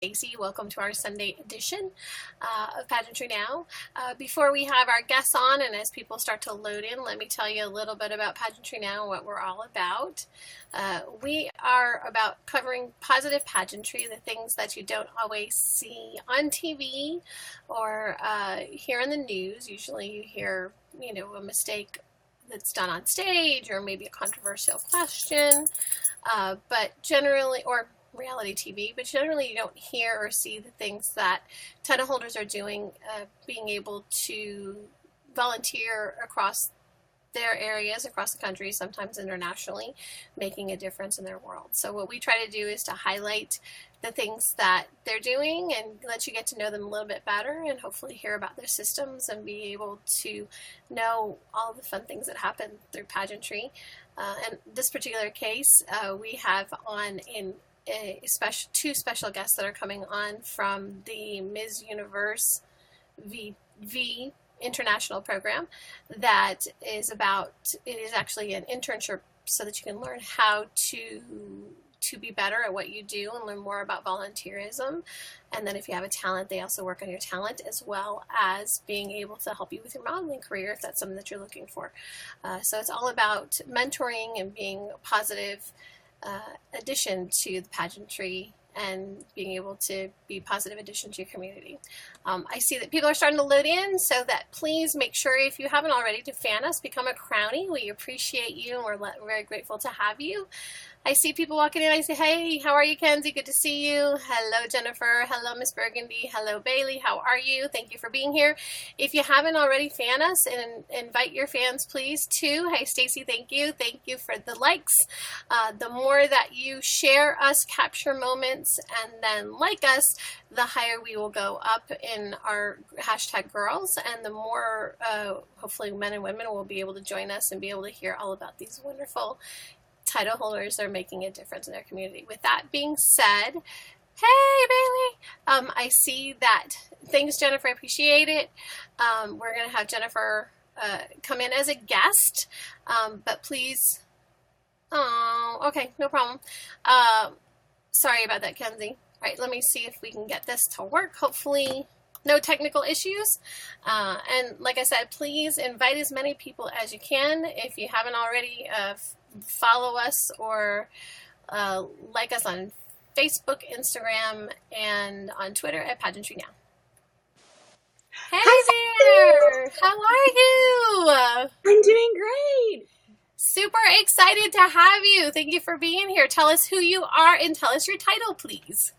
Stacy. Welcome to our Sunday edition of Pageantry Now. Before we have our guests on and as people start to load in, let me tell you a little bit about Pageantry Now and what we're all about. We are about covering positive pageantry, the things that you don't always see on TV or hear in the news. Usually you hear, a mistake that's done on stage or maybe a controversial question, but generally, or reality TV, but generally you don't hear or see the things that title holders are doing, being able to volunteer across their areas, across the country, sometimes internationally, making a difference in their world. So what we try to do is to highlight the things that they're doing and let you get to know them a little bit better and hopefully hear about their systems and be able to know all the fun things that happen through pageantry. In this particular case, we have on two special guests that are coming on from the Ms. UniverzVT international program that is it is actually an internship so that you can learn how to be better at what you do and learn more about volunteerism. And then if you have a talent, they also work on your talent as well as being able to help you with your modeling career if that's something that you're looking for. So it's all about mentoring and being a positive addition to the pageantry and being able to be a positive addition to your community. I see that people are starting to load in, so that please make sure, if you haven't already, to fan us, become a crownie. We appreciate you and we're very grateful to have you. I see people walking in. I say, hey, how are you, Kenzie? Good to see you. Hello, Jennifer. Hello, Miss Burgundy. Hello, Baylie. How are you? Thank you for being here. If you haven't already, fan us and invite your fans, please, too. Hey, Stacy, thank you. Thank you for the likes. The more that you share us, capture moments, and then like us, the higher we will go up in our hashtag girls, and the more, hopefully, men and women will be able to join us and be able to hear all about these wonderful title holders are making a difference in their community. With that being said, hey, Baylie, I see that. Thanks, Jennifer. I appreciate it. We're going to have Jennifer come in as a guest, but please. Oh, okay, no problem. Sorry about that, Kenzie. All right, let me see if we can get this to work. Hopefully, no technical issues. And like I said, please invite as many people as you can. If you haven't already, follow us or like us on Facebook, Instagram, and on Twitter at Pageantry Now. Hey there! How are you? I'm doing great. Super excited to have you. Thank you for being here. Tell us who you are and tell us your title, please.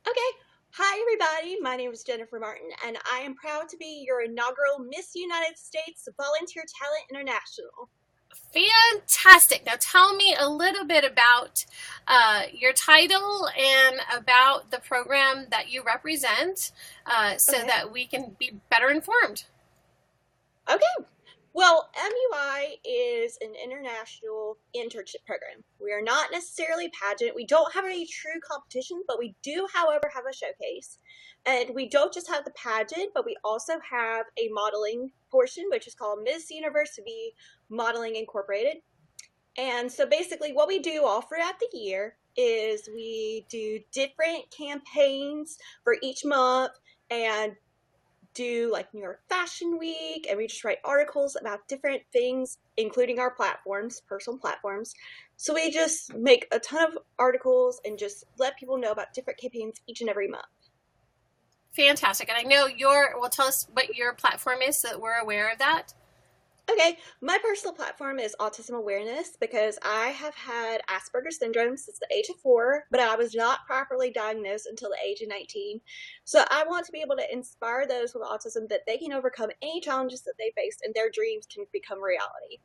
Okay. Hi, everybody. My name is Jennifer Martin, and I am proud to be your inaugural Miss United States Volunteer Talent International. Fantastic. Now tell me a little bit about your title and about the program that you represent so that we can be better informed. Okay. Well, MUI is an international internship program. We are not necessarily pageant. We don't have any true competition, but we do, however, have a showcase. And we don't just have the pageant, but we also have a modeling portion, which is called Miss UniverzVT Modeling Incorporated. And so basically what we do all throughout the year is we do different campaigns for each month and do like New York Fashion Week, and we just write articles about different things, including our platforms, personal platforms. So we just make a ton of articles and just let people know about different campaigns each and every month. Fantastic. And I know tell us what your platform is so that we're aware of that. Okay, my personal platform is Autism Awareness because I have had Asperger's syndrome since the age of 4, but I was not properly diagnosed until the age of 19. So I want to be able to inspire those with autism that they can overcome any challenges that they face and their dreams can become reality.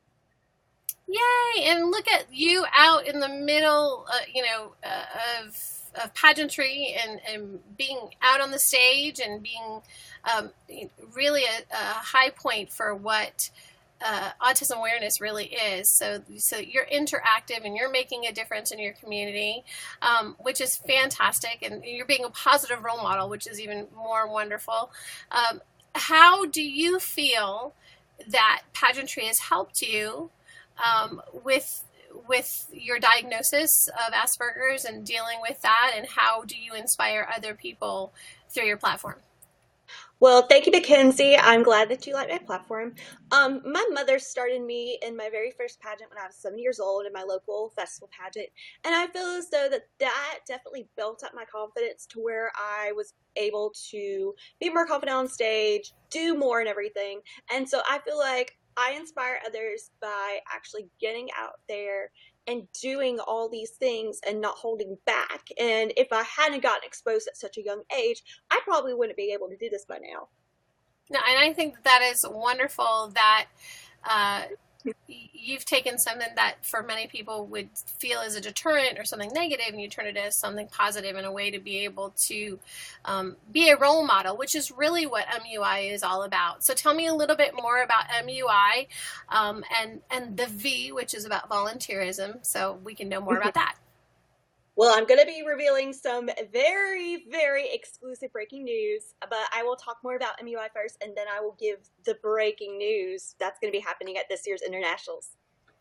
Yay! And look at you out in the middle, of pageantry and being out on the stage and being really a high point for what autism awareness really is. So you're interactive and you're making a difference in your community, which is fantastic. And you're being a positive role model, which is even more wonderful. How do you feel that pageantry has helped you with with your diagnosis of Asperger's and dealing with that, and how do you inspire other people through your platform? Well, thank you, Mackenzie. I'm glad that you like my platform. My mother started me in my very first pageant when I was 7 years old in my local festival pageant. And I feel as though that definitely built up my confidence to where I was able to be more confident on stage, do more and everything. And so I feel like I inspire others by actually getting out there and doing all these things and not holding back. And if I hadn't gotten exposed at such a young age, I probably wouldn't be able to do this by now. No, and I think that is wonderful that uh, you've taken something that for many people would feel as a deterrent or something negative, and you turn it as something positive in a way to be able to be a role model, which is really what MUI is all about. So tell me a little bit more about MUI and the V, which is about volunteerism, so we can know more about that. Well, I'm going to be revealing some very, very exclusive breaking news, but I will talk more about MUI first, and then I will give the breaking news that's going to be happening at this year's Internationals.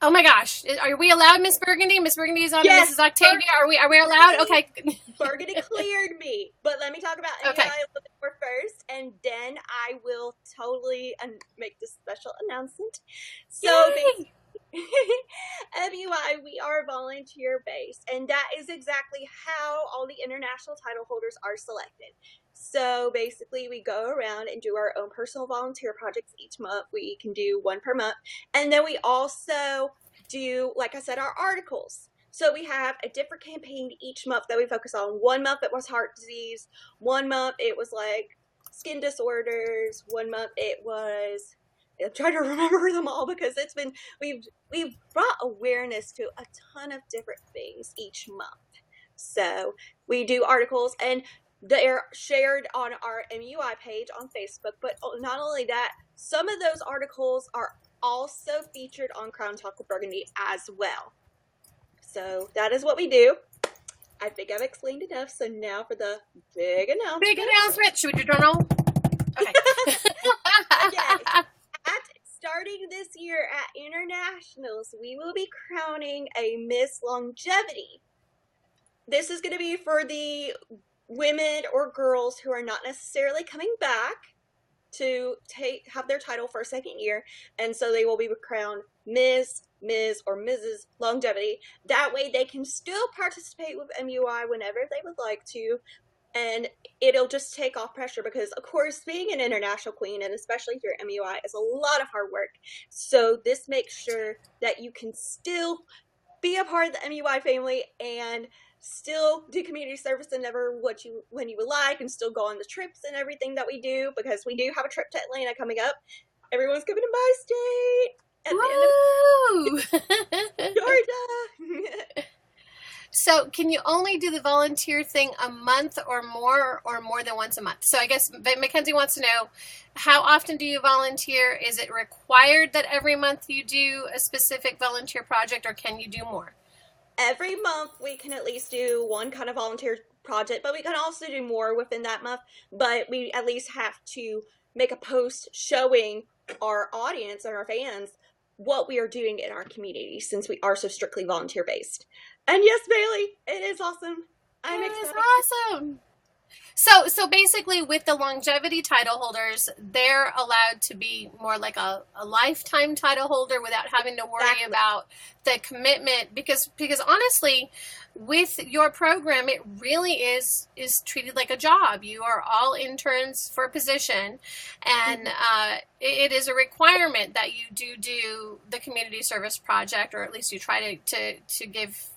Oh my gosh. Are we allowed, Miss Burgundy? Miss Burgundy is on, yes, Mrs. Octavia. Are we allowed? Okay. Burgundy cleared me. But let me talk about MUI a little bit more first, and then I will totally make this special announcement. So MUI, we are volunteer based, and that is exactly how all the international title holders are selected. So basically, we go around and do our own personal volunteer projects each month. We can do one per month, and then we also do, like I said, our articles. So we have a different campaign each month that we focus on. 1 month it was heart disease, 1 month it was like skin disorders, 1 month it was, I'm trying to remember them all because it's been, we've brought awareness to a ton of different things each month. So we do articles, and they're shared on our MUI page on Facebook. But not only that, some of those articles are also featured on Crown Talk with Burgundy as well. So that is what we do. I think I've explained enough. So now for the big announcement. Big announcement. Should we do journal? Okay. Okay. Starting this year at Internationals, we will be crowning a Miss Longevity. This is going to be for the women or girls who are not necessarily coming back to have their title for a second year, and so they will be crowned Ms., or Mrs. Longevity. That way they can still participate with MUI whenever they would like to, and it'll just take off pressure because, of course, being an international queen, and especially through MUI, is a lot of hard work. So this makes sure that you can still be a part of the MUI family and still do community service whenever when you would like, and still go on the trips and everything that we do, because we do have a trip to Atlanta coming up. Everyone's coming to my state at the end of Georgia. So can you only do the volunteer thing a month or more than once a month? So I guess Mackenzie wants to know, how often do you volunteer? Is it required that every month you do a specific volunteer project, or can you do more? Every month we can at least do one kind of volunteer project, but we can also do more within that month. But we at least have to make a post showing our audience and our fans what we are doing in our community, since we are so strictly volunteer based. And yes, Baylie, it is awesome. I'm excited. It's awesome. So basically, with the longevity title holders, they're allowed to be more like a lifetime title holder without having to worry about the commitment, because honestly, with your program, it really is treated like a job. You are all interns for a position, and it is a requirement that you do the community service project, or at least you try to give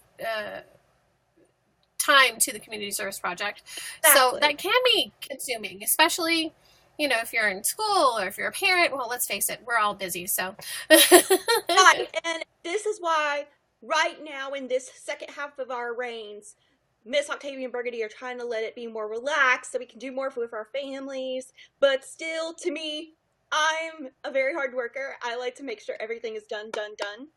time to the community service project. Exactly. So that can be consuming, especially, if you're in school or if you're a parent. Well, let's face it, we're all busy, so. Right, and this is why right now in this second half of our reigns, Miss Octavia and Burgundy are trying to let it be more relaxed so we can do more with our families. But still, to me, I'm a very hard worker. I like to make sure everything is done.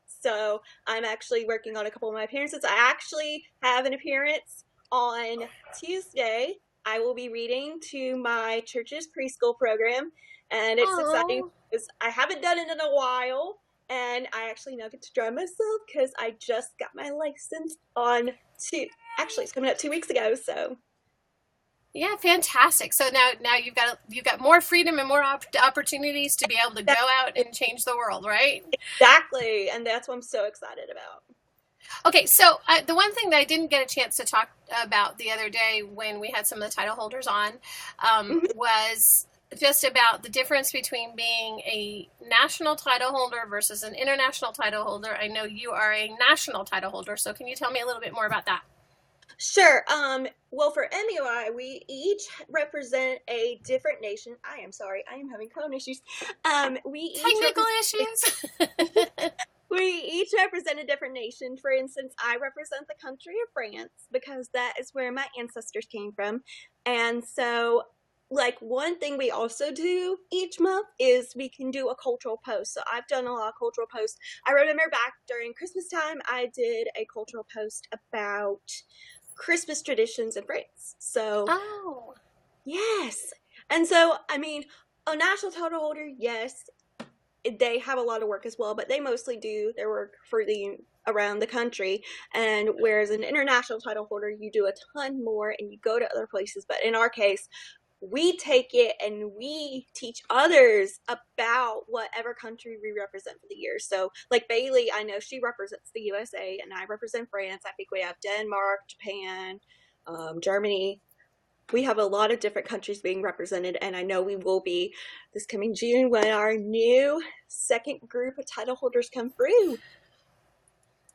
So I'm actually working on a couple of my appearances. I actually have an appearance on Tuesday. I will be reading to my church's preschool program, and it's exciting because I haven't done it in a while, And I actually now get to drive myself because I just got my license actually, it's coming up 2 weeks ago, so. Yeah, fantastic. So now you've got more freedom and more opportunities to be able to go out and change the world, right? Exactly, and that's what I'm so excited about. Okay, so the one thing that I didn't get a chance to talk about the other day when we had some of the title holders on was just about the difference between being a national title holder versus an international title holder. I know you are a national title holder, so can you tell me a little bit more about that? Sure. Well, for MUI, we each represent a different nation. I am sorry, I am having phone issues. Technical issues. We each represent a different nation. For instance, I represent the country of France because that is where my ancestors came from. And so, like, one thing we also do each month is we can do a cultural post. So I've done a lot of cultural posts. I remember back during Christmas time, I did a cultural post about Christmas traditions in France. So, Oh. yes. And so, I mean, a national title holder, yes, they have a lot of work as well, but they mostly do their work for around the country. And whereas an international title holder, you do a ton more and you go to other places. But in our case, we take it and we teach others about whatever country we represent for the year. So like Baylie, I know she represents the USA and I represent France. I think we have Denmark, Japan, Germany. We have a lot of different countries being represented, and I know we will be this coming June when our new second group of title holders come through.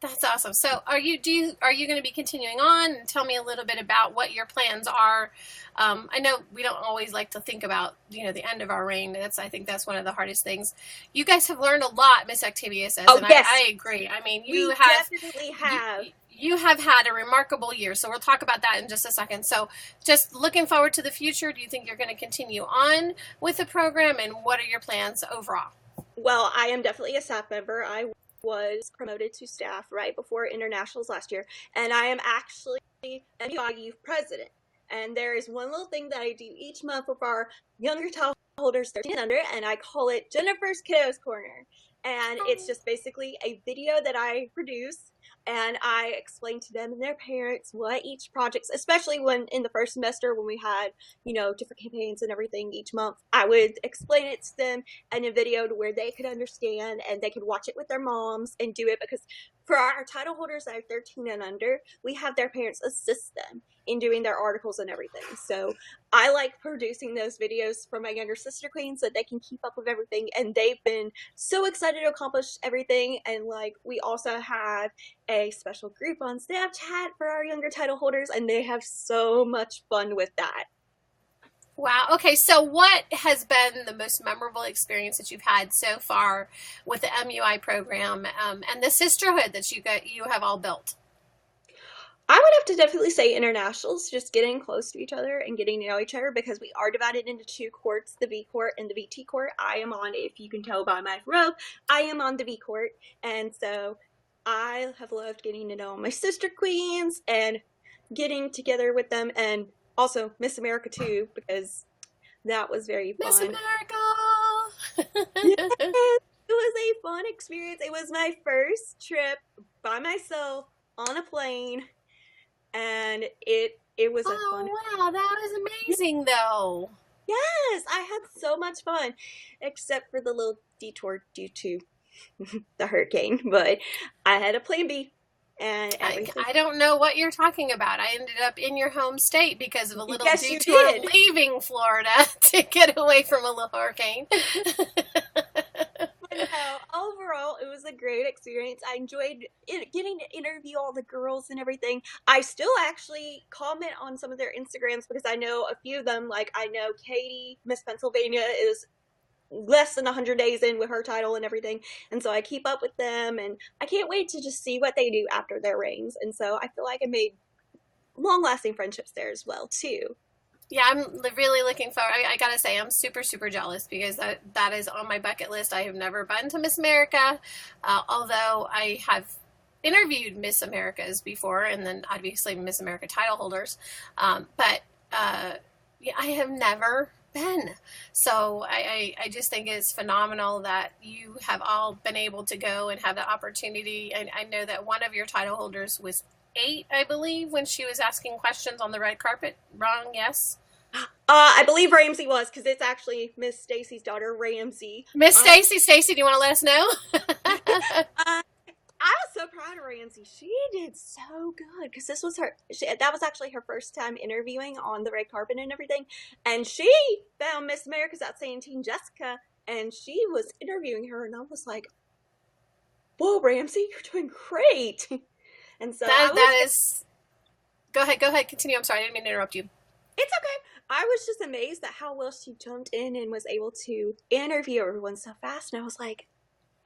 That's awesome. So are you going to be continuing on? And tell me a little bit about what your plans are. I know we don't always like to think about, the end of our reign. I think that's one of the hardest things. You guys have learned a lot, Miss Octavia says, and yes. I agree. I mean, we definitely have. You have had a remarkable year, so we'll talk about that in just a second. So just looking forward to the future, do you think you're going to continue on with the program, and what are your plans overall? Well, I am definitely a staff member. I was promoted to staff right before internationals last year, and I am actually MUI youth president. And there is one little thing that I do each month with our younger title holders 13 and under, and I call it Jennifer's Kiddos Corner. And it's just basically a video that I produce, and I explain to them and their parents what each project, especially when in the first semester when we had, different campaigns and everything each month, I would explain it to them in a video to where they could understand and they could watch it with their moms and do it, because for our title holders that are 13 and under, we have their parents assist them in doing their articles and everything. So I like producing those videos for my younger sister queens so that they can keep up with everything, and they've been so excited to accomplish everything. And we also have a special group on Snapchat for our younger title holders, and they have so much fun with that. Wow. Okay. So what has been the most memorable experience that you've had so far with the MUI program and the sisterhood that you have all built? I would have to definitely say internationals, just getting close to each other and getting to know each other, because we are divided into two courts, the V court and the VT court. I am on, if you can tell by my robe, I am on the V court. And so I have loved getting to know my sister queens and getting together with them, and also Miss America too, because that was very fun. Miss America! Yes, it was a fun experience. It was my first trip by myself on a plane. And it was a fun. Oh wow, that was amazing though. Yes, I had so much fun, except for the little detour due to the hurricane. But I had a plan B, and everything. I don't know what you're talking about. I ended up in your home state because of a little detour leaving Florida to get away from a little hurricane. Overall, it was a great experience. I enjoyed getting to interview all the girls and everything. I still actually comment on some of their Instagrams because I know a few of them. Like, I know Katie, Miss Pennsylvania, is less than 100 days in with her title and everything. And so I keep up with them, and I can't wait to just see what they do after their reigns. And so I feel like I made long-lasting friendships there as well, too. Yeah, I'm really looking forward. I gotta say, I'm super, super jealous because that is on my bucket list. I have never been to Miss America, although I have interviewed Miss Americas before, and then obviously Miss America title holders. But yeah, I have never been. So I just think it's phenomenal that you have all been able to go and have the opportunity. And I know that one of your title holders was 8, I believe, when she was asking questions on the red carpet. Wrong? Yes. I believe Ramsey was, because it's actually Miss Stacy's daughter, Ramsey. Miss Stacy. Stacy, do you want to let us know? I was so proud of Ramsey. She did so good, because this was that was actually her first time interviewing on the red carpet and everything. And she found Miss America's Outstanding Teen Jessica, and she was interviewing her, and I was like, whoa, Ramsey, you're doing great. And so that is. Go ahead. Continue. I'm sorry. I didn't mean to interrupt you. It's okay. I was just amazed at how well she jumped in and was able to interview everyone so fast. And I was like,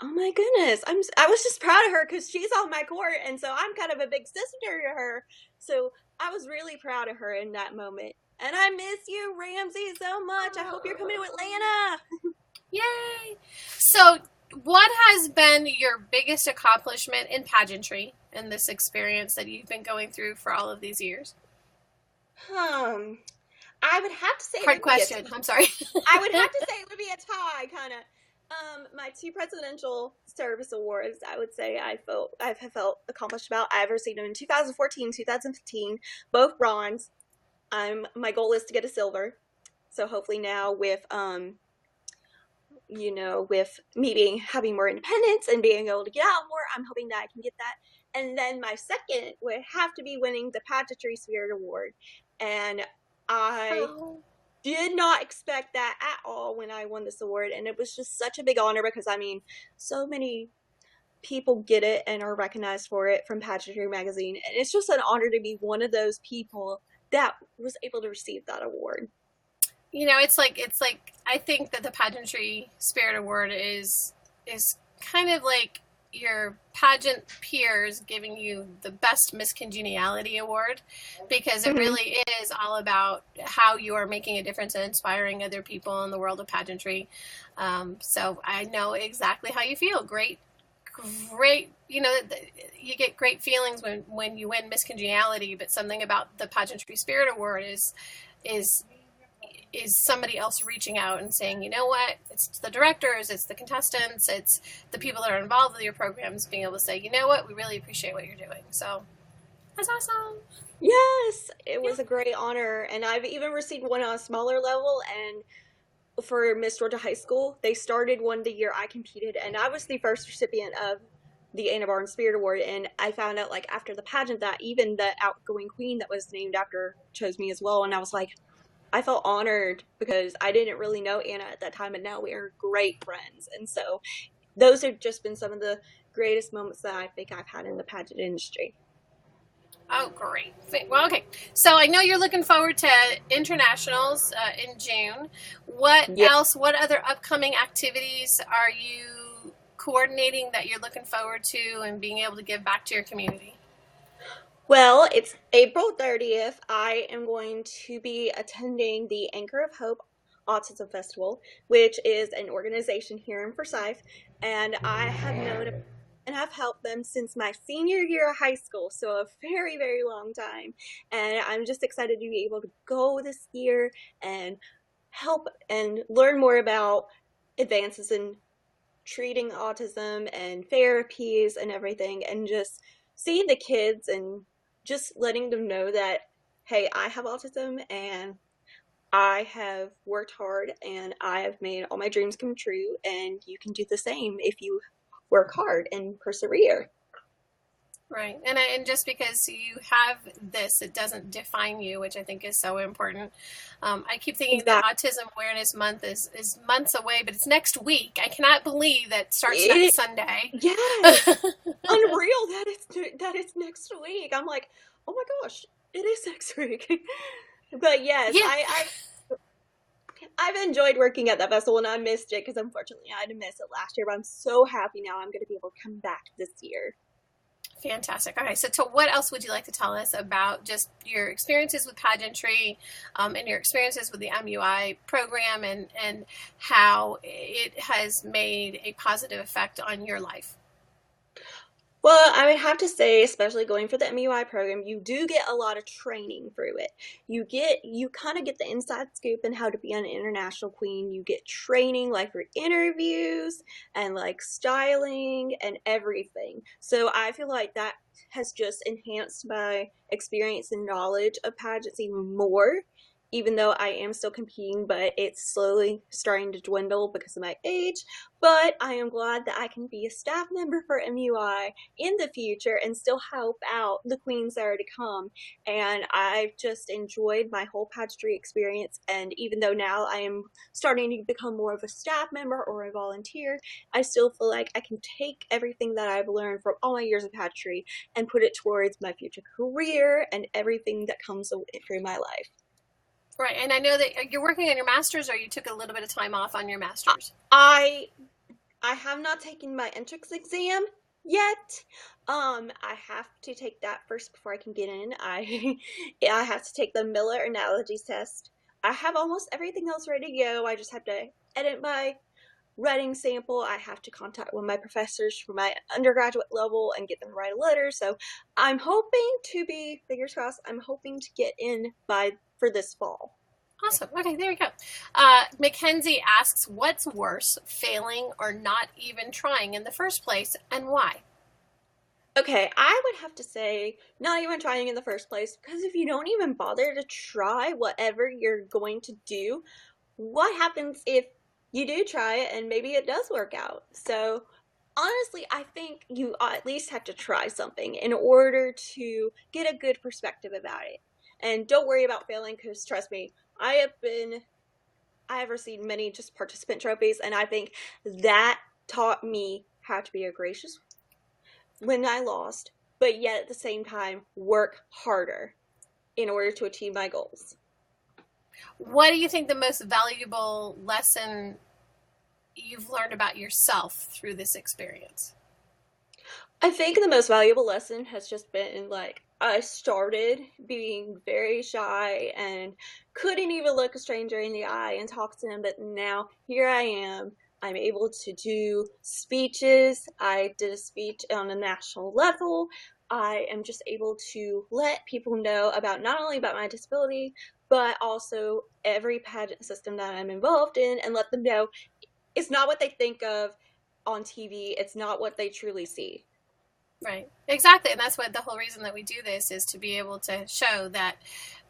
oh my goodness. I was just proud of her, because she's on my court, and so I'm kind of a big sister to her. So I was really proud of her in that moment. And I miss you, Ramsey, so much. I hope you're coming to Atlanta. Yay! So, what has been your biggest accomplishment in pageantry in this experience that you've been going through for all of these years? I would have to say hard question. I'm sorry. I would have to say it would be a tie, kind of. My 2 presidential service awards, I would say I've felt accomplished about. I've received them in 2014, 2015, both bronze. My goal is to get a silver. So hopefully now with with me having more independence and being able to get out more, I'm hoping that I can get that. And then my second would have to be winning the Pageantry Spirit Award. And I did not expect that at all when I won this award. And it was just such a big honor, because, I mean, so many people get it and are recognized for it from Pageantry Magazine. And it's just an honor to be one of those people that was able to receive that award. You know, it's like I think that the Pageantry Spirit Award is kind of like your pageant peers giving you the best Miss Congeniality Award, because it really is all about how you are making a difference and inspiring other people in the world of pageantry. So I know exactly how you feel. Great, you know, you get great feelings when you win Miss Congeniality, but something about the Pageantry Spirit Award is somebody else reaching out and saying, you know what, it's the directors, it's the contestants, it's the people that are involved with your programs being able to say, you know what, we really appreciate what you're doing. So that's awesome. Yes, it was a great honor. And I've even received one on a smaller level. And for Miss Georgia High School, they started one the year I competed, and I was the first recipient of the Anna Barnes Spirit Award. And I found out, like, after the pageant that even the outgoing queen that was named after chose me as well. And I was like, I felt honored, because I didn't really know Anna at that time, and now we are great friends. And so those have just been some of the greatest moments that I think I've had in the pageant industry. Oh, great. Well, okay. So I know you're looking forward to internationals in June. What else, what other upcoming activities are you coordinating that you're looking forward to and being able to give back to your community? Well, it's April 30th. I am going to be attending the Anchor of Hope Autism Festival, which is an organization here in Forsyth, and I have known and I've helped them since my senior year of high school, so a very, very long time. And I'm just excited to be able to go this year and help and learn more about advances in treating autism and therapies and everything, and just seeing the kids and just letting them know that, hey, I have autism and I have worked hard and I have made all my dreams come true, and you can do the same if you work hard and persevere. Right. And just because you have this, it doesn't define you, which I think is so important. I keep thinking that Autism Awareness Month is months away, but it's next week. I cannot believe that it starts next Sunday. Yes. Unreal that it's next week. I'm like, oh my gosh, it is next week. But yes, yeah. I've enjoyed working at that festival, and I missed it because unfortunately I had to miss it last year, but I'm so happy now I'm going to be able to come back this year. Fantastic. Okay, so what else would you like to tell us about just your experiences with pageantry and your experiences with the MUI program, and how it has made a positive effect on your life? Well, I would have to say, especially going for the MUI program, you do get a lot of training through it. You kind of get the inside scoop in how to be an international queen. You get training like for interviews and like styling and everything. So I feel like that has just enhanced my experience and knowledge of pageants even more. Even though I am still competing, but it's slowly starting to dwindle because of my age. But I am glad that I can be a staff member for MUI in the future and still help out the queens that are to come. And I've just enjoyed my whole pageantry experience. And even though now I am starting to become more of a staff member or a volunteer, I still feel like I can take everything that I've learned from all my years of pageantry and put it towards my future career and everything that comes through my life. Right, and I know that you're working on your master's, or you took a little bit of time off on your master's. I I have not taken my entrance exam yet. I have to take that first before I can get in. I have to take the Miller analogies test. I have almost everything else ready to go. I just have to edit my writing sample. I have to contact one of my professors for my undergraduate level and get them to write a letter. So I'm hoping to be, fingers crossed, I'm hoping to get in for this fall. Awesome. Okay, there you go. Mackenzie asks, what's worse, failing or not even trying in the first place, and why? Okay, I would have to say not even trying in the first place, because if you don't even bother to try whatever you're going to do, what happens if you do try it and maybe it does work out? So honestly, I think you at least have to try something in order to get a good perspective about it. And don't worry about failing, because trust me, I have received many just participant trophies, and I think that taught me how to be a gracious when I lost, but yet at the same time work harder in order to achieve my goals. What do you think the most valuable lesson you've learned about yourself through this experience? I think the most valuable lesson has just been like I started being very shy and couldn't even look a stranger in the eye and talk to them, but now here I am. I'm able to do speeches. I did a speech on a national level. I am just able to let people know about not only about my disability, but also every pageant system that I'm involved in, and let them know it's not what they think of on TV. It's not what they truly see. Right. Exactly. And that's what the whole reason that we do this is to be able to show that,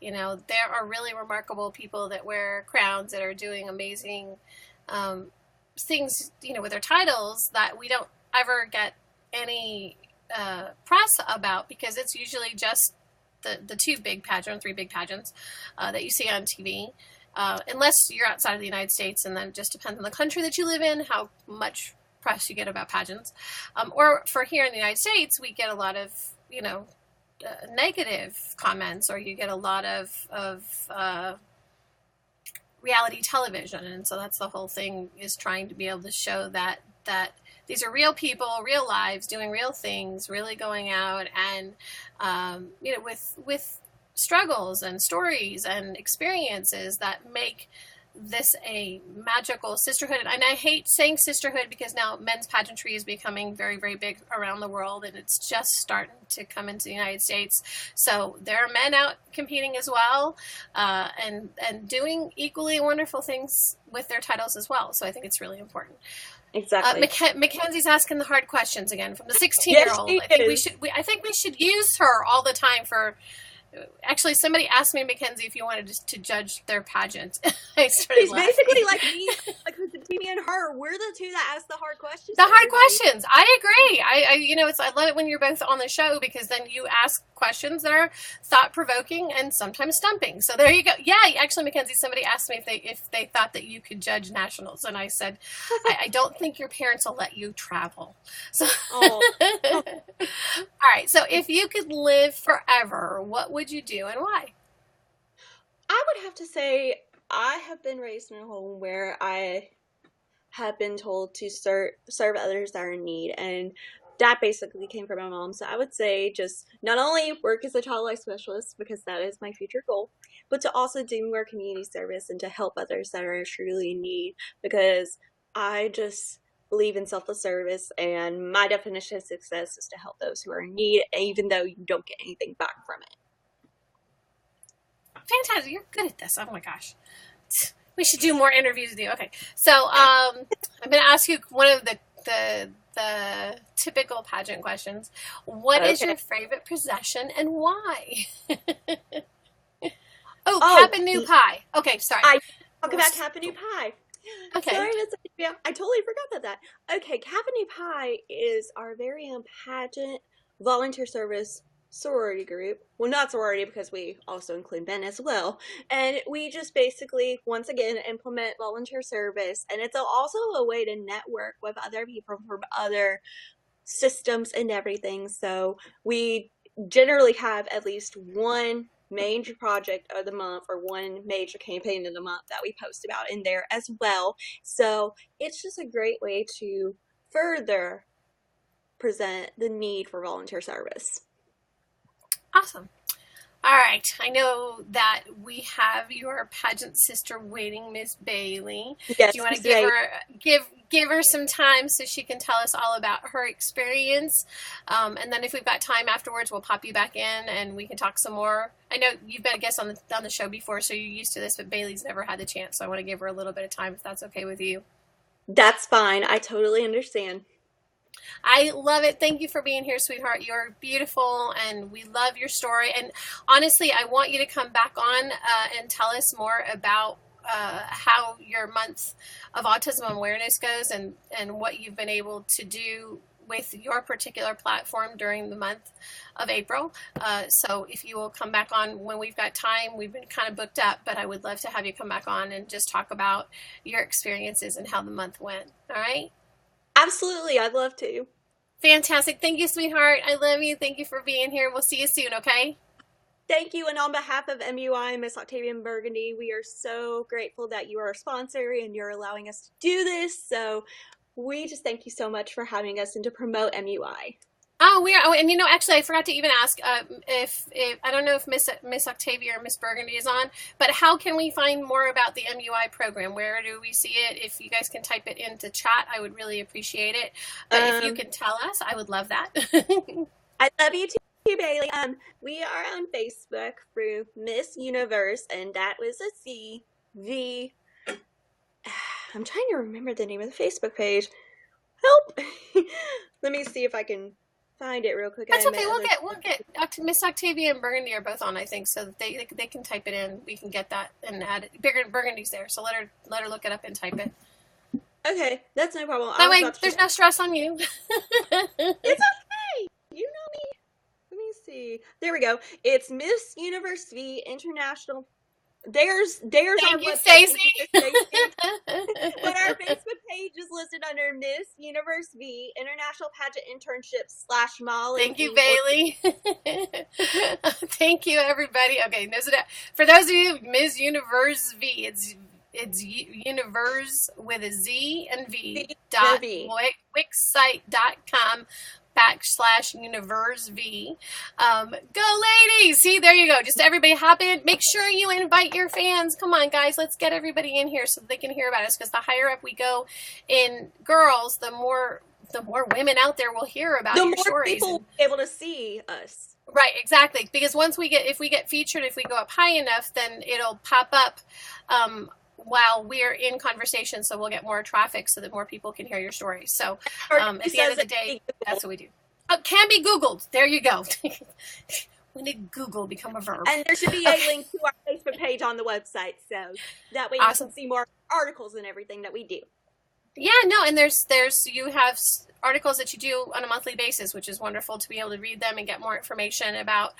there are really remarkable people that wear crowns that are doing amazing things, with their titles that we don't ever get any press about, because it's usually just the two big pageants, three big pageants that you see on TV. Unless you're outside of the United States, and then it just depends on the country that you live in, how much press you get about pageants. Or for here in the United States, we get a lot of, negative comments, or you get a lot of reality television. And so that's the whole thing, is trying to be able to show that these are real people, real lives, doing real things, really going out and, with struggles and stories and experiences that make this a magical sisterhood. And I hate saying sisterhood, because now men's pageantry is becoming very, very big around the world, and it's just starting to come into the United States. So there are men out competing as well, and doing equally wonderful things with their titles as well. So I think it's really important. Exactly. Mackenzie's asking the hard questions again from the 16-year-old. Yes, I think we should use her all the time for. Actually, somebody asked me, Mackenzie, if you wanted to judge their pageant. I started She's laughing. basically like me, like between me and her. We're the two that ask the hard questions. The hard questions. I agree. I love it when you're both on the show, because then you ask questions that are thought-provoking and sometimes stumping. So there you go. Yeah, actually, Mackenzie, somebody asked me if they thought that you could judge nationals, and I said, I don't think your parents will let you travel. So, all right. So if you could live forever, what would you do and why? I would have to say I have been raised in a home where I have been told to serve others that are in need, and that basically came from my mom. So I would say just not only work as a child life specialist, because that is my future goal, but to also do more community service and to help others that are truly in need, because I just believe in selfless service, and my definition of success is to help those who are in need, even though you don't get anything back from it. Fantastic. You're good at this. Oh my gosh. We should do more interviews with you. Okay. So I'm going to ask you one of the typical pageant questions. What is your favorite possession and why? Cap and New Pie. Okay, sorry. I talk about Cap and New Pie. Okay. Sorry, I totally forgot about that. Okay, Cap and New Pie is our very own pageant volunteer service sorority group. Well, not sorority, because we also include men as well. And we just basically, once again, implement volunteer service. And it's also a way to network with other people from other systems and everything. So we generally have at least one major project of the month or one major campaign of the month that we post about in there as well. So it's just a great way to further present the need for volunteer service. Awesome. All right. I know that we have your pageant sister waiting, Miss Baylie. Yes, do you want to give her some time so she can tell us all about her experience? And then if we've got time afterwards, we'll pop you back in and we can talk some more. I know you've been a guest on the show before, so you're used to this, but Bailey's never had the chance, so I want to give her a little bit of time if that's okay with you. That's fine. I totally understand. I love it. Thank you for being here, sweetheart. You're beautiful, and we love your story. And honestly, I want you to come back on and tell us more about how your month of autism awareness goes and what you've been able to do with your particular platform during the month of April. So if you will come back on when we've got time, we've been kind of booked up, but I would love to have you come back on and just talk about your experiences and how the month went. All right? Absolutely. I'd love to. Fantastic. Thank you, sweetheart. I love you. Thank you for being here. We'll see you soon, okay? Thank you. And on behalf of MUI and Miss Octavia Burgundy, we are so grateful that you are a sponsor and you're allowing us to do this. So we just thank you so much for having us and to promote MUI. And actually, I forgot to even ask if I don't know if Miss Octavia or Miss Burgundy is on, but how can we find more about the MUI program? Where do we see it? If you guys can type it into chat, I would really appreciate it. But if you can tell us, I would love that. I love you too, Baylie. We are on Facebook through Miss Universe, and that was a CV. I'm trying to remember the name of the Facebook page. Help! Let me see if I can find it real quick. That's okay. We'll get Miss Octavia and Burgundy are both on, I think, so that they can type it in. We can get that and add it. Burgundy's there, so let her look it up and type it. Okay, that's no problem. That way, there's no stress on you. It's okay. You know me. Let me see. There we go. It's Miss UniverzVT International. There's Thank you, Stacey. But our Facebook page is listed under Miss UniverzVT International Pageant Internship / Molly. Thank you, Baylie. Thank you, everybody. Okay, for those of you, Miss UniverzVT, it's Universe with a Z and V. Wixsite.com /UniverzVT. Go ladies! See, there you go. Just everybody hop in. Make sure you invite your fans. Come on, guys. Let's get everybody in here so they can hear about us, because the higher up we go in girls, the more women out there will hear about your stories. The more people will be able to see us. Right, exactly. Because if we get featured, if we go up high enough, then it'll pop up while we're in conversation, so we'll get more traffic so that more people can hear your story. So at the end of the day, that's what we do. Oh, can be Googled. There you go. When did Google become a verb? And there should be a link to our Facebook page on the website, so that way you can see more articles and everything that we do. Yeah, no, and you have articles that you do on a monthly basis, which is wonderful to be able to read them and get more information about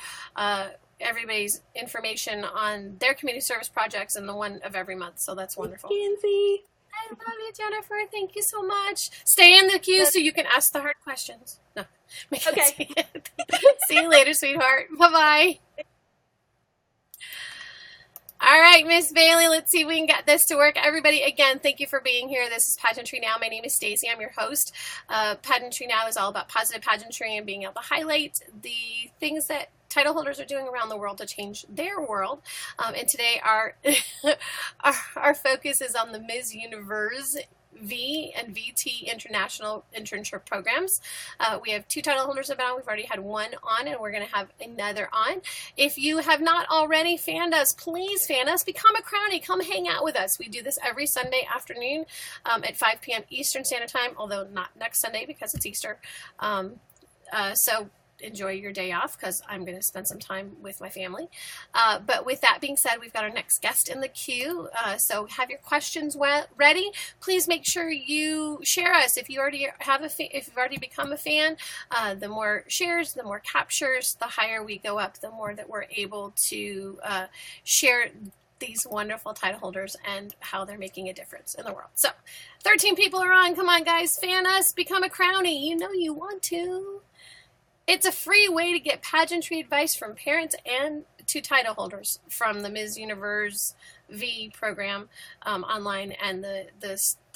everybody's information on their community service projects and the one of every month. So that's wonderful. Kenzie. I love you, Jennifer. Thank you so much. Stay in the queue so you can ask the hard questions. No. Okay. See you later, sweetheart. Bye-bye. All right, Miss Baylie, let's see if we can get this to work. Everybody, again, thank you for being here. This is Pageantry Now. My name is Stacey. I'm your host. Pageantry Now is all about positive pageantry and being able to highlight the things that title holders are doing around the world to change their world. And today our focus is on the Ms. UniverzVT V and VT international internship programs. We have 2 title holders of it on. We've already had 1 on, and we're going to have another on. If you have not already fanned us, please fan us. Become a crownie. Come hang out with us. We do this every Sunday afternoon at 5 p.m. Eastern Standard Time, although not next Sunday because it's Easter. So enjoy your day off because I'm going to spend some time with my family. But with that being said, we've got our next guest in the queue. So have your questions ready. Please make sure you share us. If you already have if you've already become a fan, the more shares, the more captures, the higher we go up, the more that we're able to share these wonderful title holders and how they're making a difference in the world. So 13 people are on. Come on, guys, fan us, become a crownie. You know you want to. It's a free way to get pageantry advice from parents and to title holders from the Ms. UniverzVT program online and the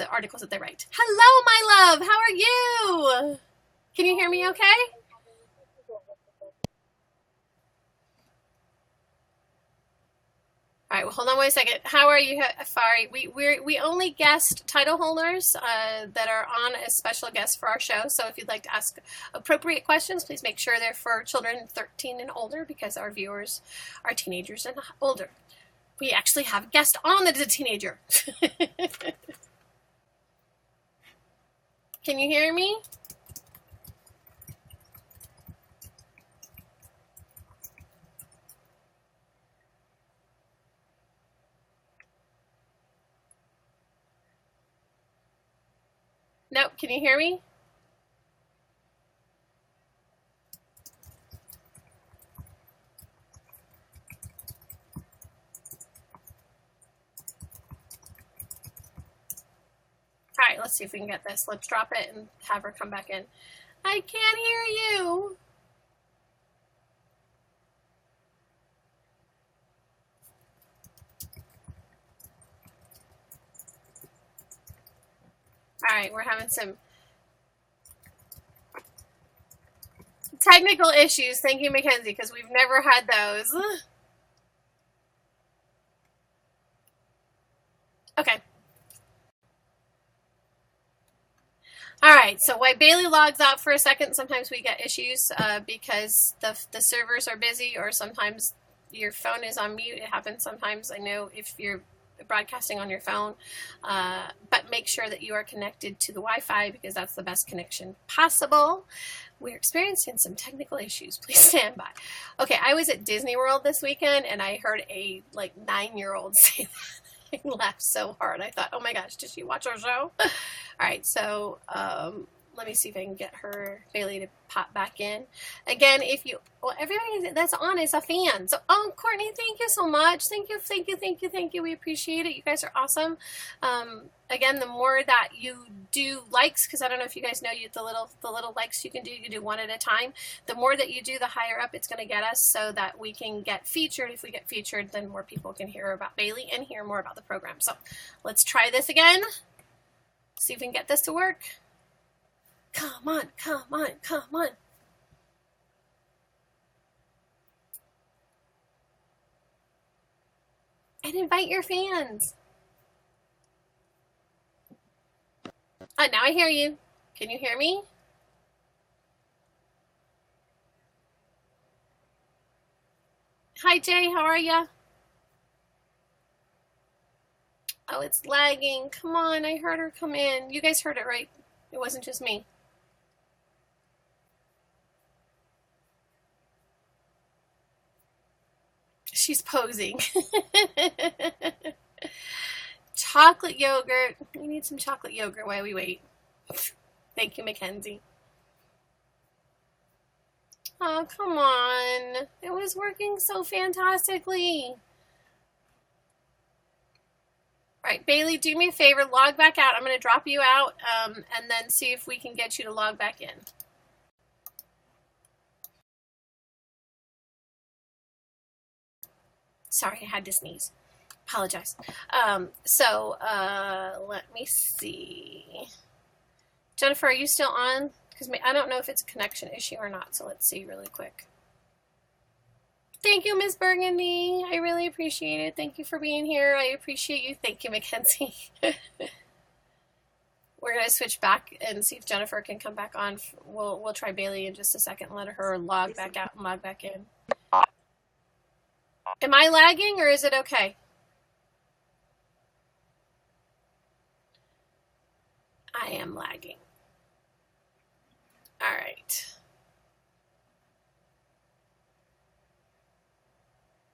articles that they write. Hello, my love. How are you? Can you hear me okay? All right, well, hold on one second. How are you, Fari? We only guest title holders that are on as special guests for our show. So if you'd like to ask appropriate questions, please make sure they're for children 13 and older because our viewers are teenagers and older. We actually have a guest on that is a teenager. Can you hear me? Nope, can you hear me? All right, let's see if we can get this. Let's drop it and have her come back in. I can't hear you. All right, we're having some technical issues. Thank you, Mackenzie, because we've never had those. Okay. All right, so while Baylie logs out for a second, sometimes we get issues because the servers are busy or sometimes your phone is on mute. It happens sometimes. I know if you're broadcasting on your phone, but make sure that you are connected to the Wi-Fi because that's the best connection possible. We're experiencing some technical issues. Please stand by. Okay, I was at Disney World this weekend and I heard a 9-year-old say that. I laughed so hard. I thought, oh my gosh, did she watch our show? All right, so let me see if I can get her, Baylie, to pop back in. Again, everybody that's on is a fan. So, Courtney, thank you so much. Thank you. We appreciate it. You guys are awesome. Again, the more that you do likes, because I don't know if you guys know the little likes you can do 1 at a time. The more that you do, the higher up it's going to get us so that we can get featured. If we get featured, then more people can hear about Baylie and hear more about the program. So let's try this again. See if we can get this to work. Come on. And invite your fans. Now I hear you. Can you hear me? Hi, Jay. How are ya? Oh, it's lagging. Come on. I heard her come in. You guys heard it, right? It wasn't just me. She's posing. Chocolate yogurt. We need some chocolate yogurt while we wait. Thank you, Mackenzie. Oh, come on. It was working so fantastically. All right, Baylie, do me a favor. Log back out. I'm going to drop you out and then see if we can get you to log back in. Sorry, I had to sneeze. Apologize. Let me see. Jennifer, are you still on? Because I don't know if it's a connection issue or not, so let's see really quick. Thank you, Ms. Burgundy. I really appreciate it. Thank you for being here. I appreciate you. Thank you, Mackenzie. We're going to switch back and see if Jennifer can come back on. We'll try Baylie in just a second and let her log back out and log back in. Am I lagging or is it okay? I am lagging. All right.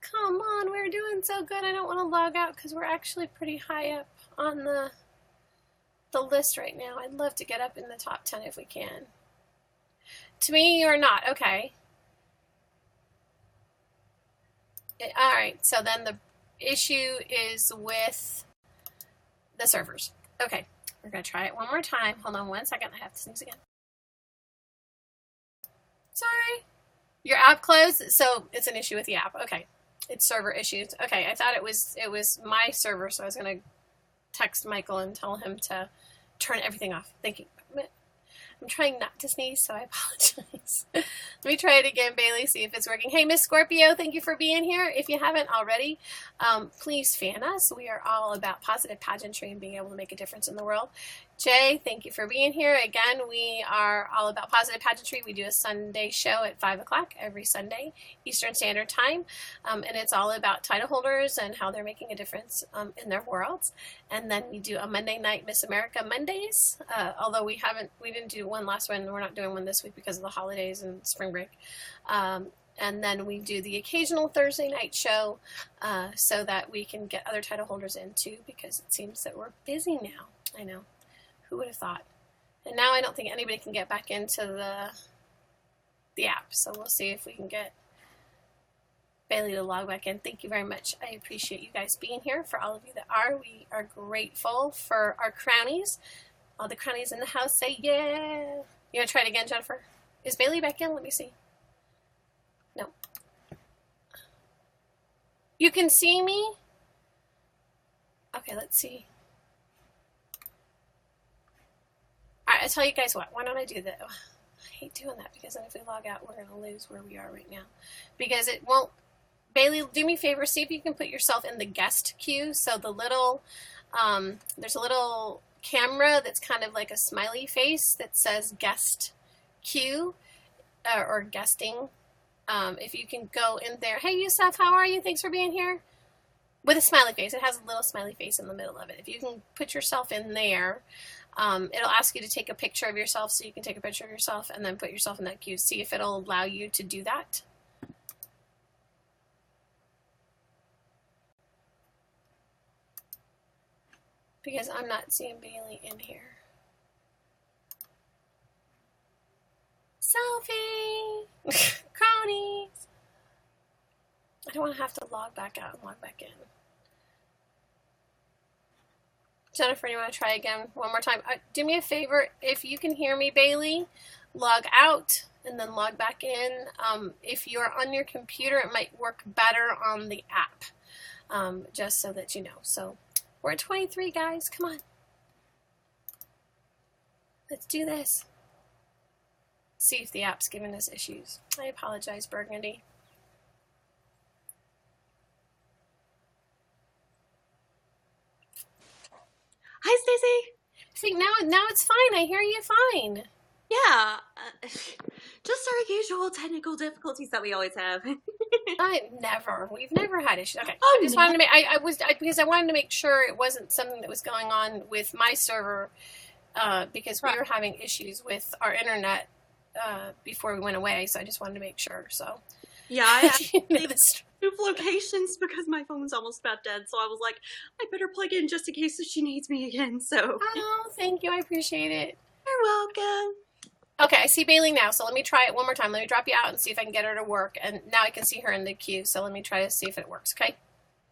Come on, we're doing so good. I don't want to log out because we're actually pretty high up on the list right now. I'd love to get up in the top 10 if we can. To me, you're not. Okay. All right, so then the issue is with the servers. Okay, we're going to try it one more time. Hold on 1 second. I have to sneeze again. Sorry. Your app closed, so it's an issue with the app. Okay, it's server issues. Okay, I thought it was my server, so I was going to text Michael and tell him to turn everything off. Thank you. I'm trying not to sneeze, so I apologize. Let me try it again, Baylie, see if it's working. Hey, Miss Scorpio, thank you for being here. If you haven't already, please fan us. We are all about positive pageantry and being able to make a difference in the world. Jay, thank you for being here. Again, we are all about positive pageantry. We do a Sunday show at 5 o'clock every Sunday, Eastern Standard Time, and it's all about title holders and how they're making a difference in their worlds. And then we do a Monday night Miss America Mondays, although we didn't do one last one. We're not doing one this week because of the holidays and spring break. And then we do the occasional Thursday night show so that we can get other title holders in too, because it seems that we're busy now. I know. Who would have thought? And now I don't think anybody can get back into the app. So we'll see if we can get Baylie to log back in. Thank you very much. I appreciate you guys being here. For all of you that are, we are grateful for our crownies. All the crownies in the house say yeah. You want to try it again, Jennifer? Is Baylie back in? Let me see. No. You can see me? Okay, let's see. All right, I'll tell you guys what. Why don't I do that? I hate doing that because then if we log out, we're going to lose where we are right now. Because it won't. Baylie, do me a favor. See if you can put yourself in the guest queue. So the little, there's a little camera that's kind of like a smiley face that says guest queue or guesting. If you can go in there. Hey, Yusuf, how are you? Thanks for being here. With a smiley face. It has a little smiley face in the middle of it. If you can put yourself in there, it'll ask you to take a picture of yourself, so you can take a picture of yourself and then put yourself in that queue. See if it'll allow you to do that. Because I'm not seeing Baylie in here. Selfie! Cronies! I don't want to have to log back out and log back in. Jennifer, you want to try again one more time? Do me a favor, if you can hear me, Baylie, log out and then log back in. If you're on your computer, it might work better on the app, just so that you know. So we're at 23, guys. Come on. Let's do this. See if the app's giving us issues. I apologize, Burgundy. Hi, Stacey. See, now it's fine. I hear you fine. Yeah, just our usual technical difficulties that we always have. We've never had issues. Okay, Oh, I just wanted to make, because I wanted to make sure it wasn't something that was going on with my server, because we were having issues with our internet before we went away. So I just wanted to make sure. So yeah, I actually moved locations because my phone's almost about dead. So I was like, I better plug in just in case if she needs me again. So oh, thank you. I appreciate it. You're welcome. Okay, I see Baylie now, so let me try it one more time. Let me drop you out and see if I can get her to work. And now I can see her in the queue, so let me try to see if it works, okay?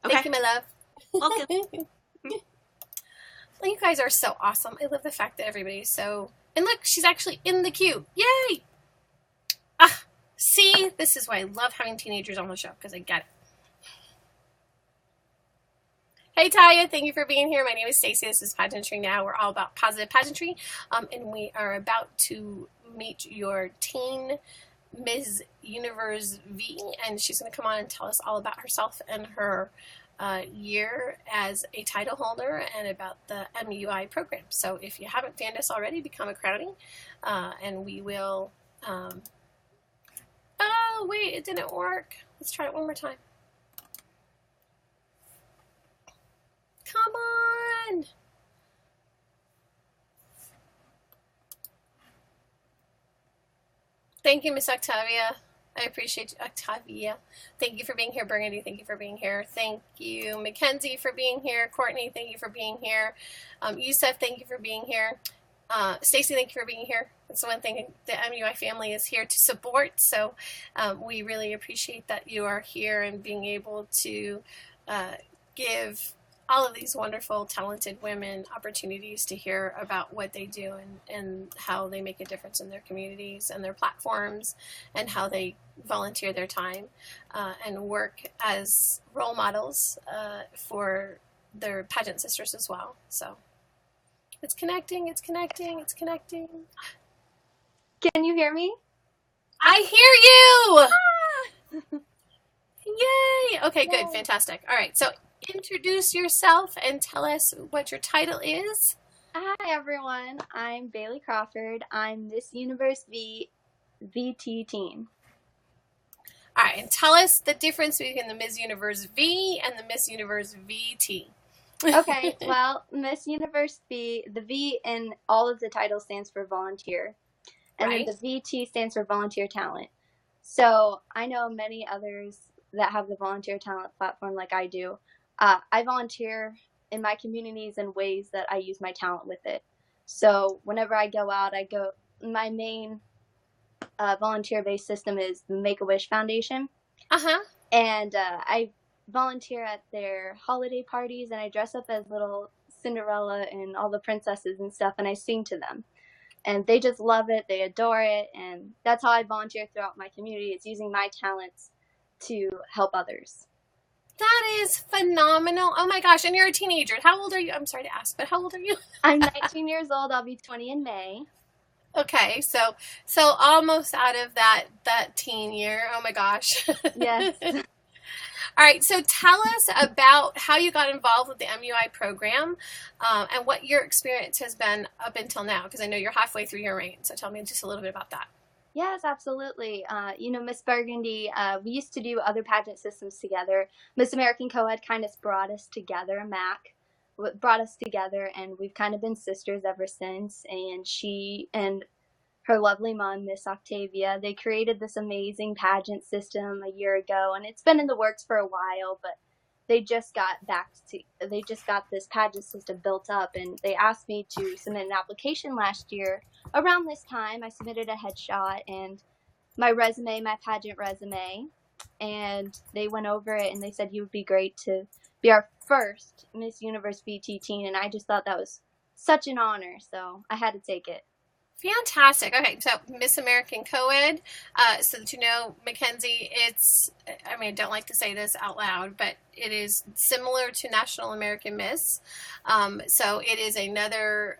Thank you, my love. Welcome. Well, you guys are so awesome. I love the fact that everybody's so... And look, she's actually in the queue. Yay! Ah, see? This is why I love having teenagers on the show, because I get it. Hey Taya, thank you for being here. My name is Stacey. This is Pageantry Now. We're all about positive pageantry, and we are about to meet your teen Ms. UniverzVT, and she's going to come on and tell us all about herself and her year as a title holder and about the MUI program. So if you haven't found us already, become a crownie, and we will. Oh wait, it didn't work. Let's try it one more time. Come on. Thank you, Miss Octavia. I appreciate you, Octavia. Thank you for being here, Burgundy. Thank you for being here. Thank you, Mackenzie, for being here. Courtney, thank you for being here. Yusuf, thank you for being here. Stacy, thank you for being here. That's the one thing the MUI family is here to support. So we really appreciate that you are here and being able to give all of these wonderful, talented women opportunities to hear about what they do and how they make a difference in their communities and their platforms and how they volunteer their time and work as role models for their pageant sisters as well. So it's connecting, it's connecting, it's connecting. Can you hear me? I hear you! Yay! Okay, good, fantastic. All right, so introduce yourself and tell us what your title is. Hi everyone, I'm Baylie Crawford. I'm Miss UniverzVT teen. All right, and tell us the difference between the Miss Universe V and the Miss Universe VT. Okay, well, Miss UniverzVT, the V in all of the titles stands for volunteer, and Right. then the VT stands for volunteer talent. So I know many others that have the volunteer talent platform like I do. I volunteer in my communities in ways that I use my talent with it. So whenever I go out, my main volunteer-based system is the Make-A-Wish Foundation. And I volunteer at their holiday parties, and I dress up as little Cinderella and all the princesses and stuff, and I sing to them. And they just love it, they adore it, and that's how I volunteer throughout my community. It's using my talents to help others. That is phenomenal. Oh my gosh, and you're a teenager. How old are you? I'm sorry to ask, but how old are you? I'm 19 years old. I'll be 20 in May. Okay, so almost out of that teen year. Oh my gosh. Yes. All right, so tell us about how you got involved with the MUI program and what your experience has been up until now, because I know you're halfway through your reign. So tell me just a little bit about that. Yes, absolutely. Miss Burgundy, we used to do other pageant systems together. Miss American Co-Ed kind of brought us together, MAC brought us together, and we've kind of been sisters ever since. And she and her lovely mom, Miss Octavia, they created this amazing pageant system a year ago, and it's been in the works for a while, but they just got this pageant system built up, and they asked me to submit an application last year. Around this time, I submitted a headshot and my pageant resume, and they went over it and they said you would be great to be our first Miss UniverzVT teen, and I just thought that was such an honor, so I had to take it. Fantastic. Okay, so Miss American Co-Ed, so that you know, Mackenzie, I don't like to say this out loud, but it is similar to National American Miss. So it is another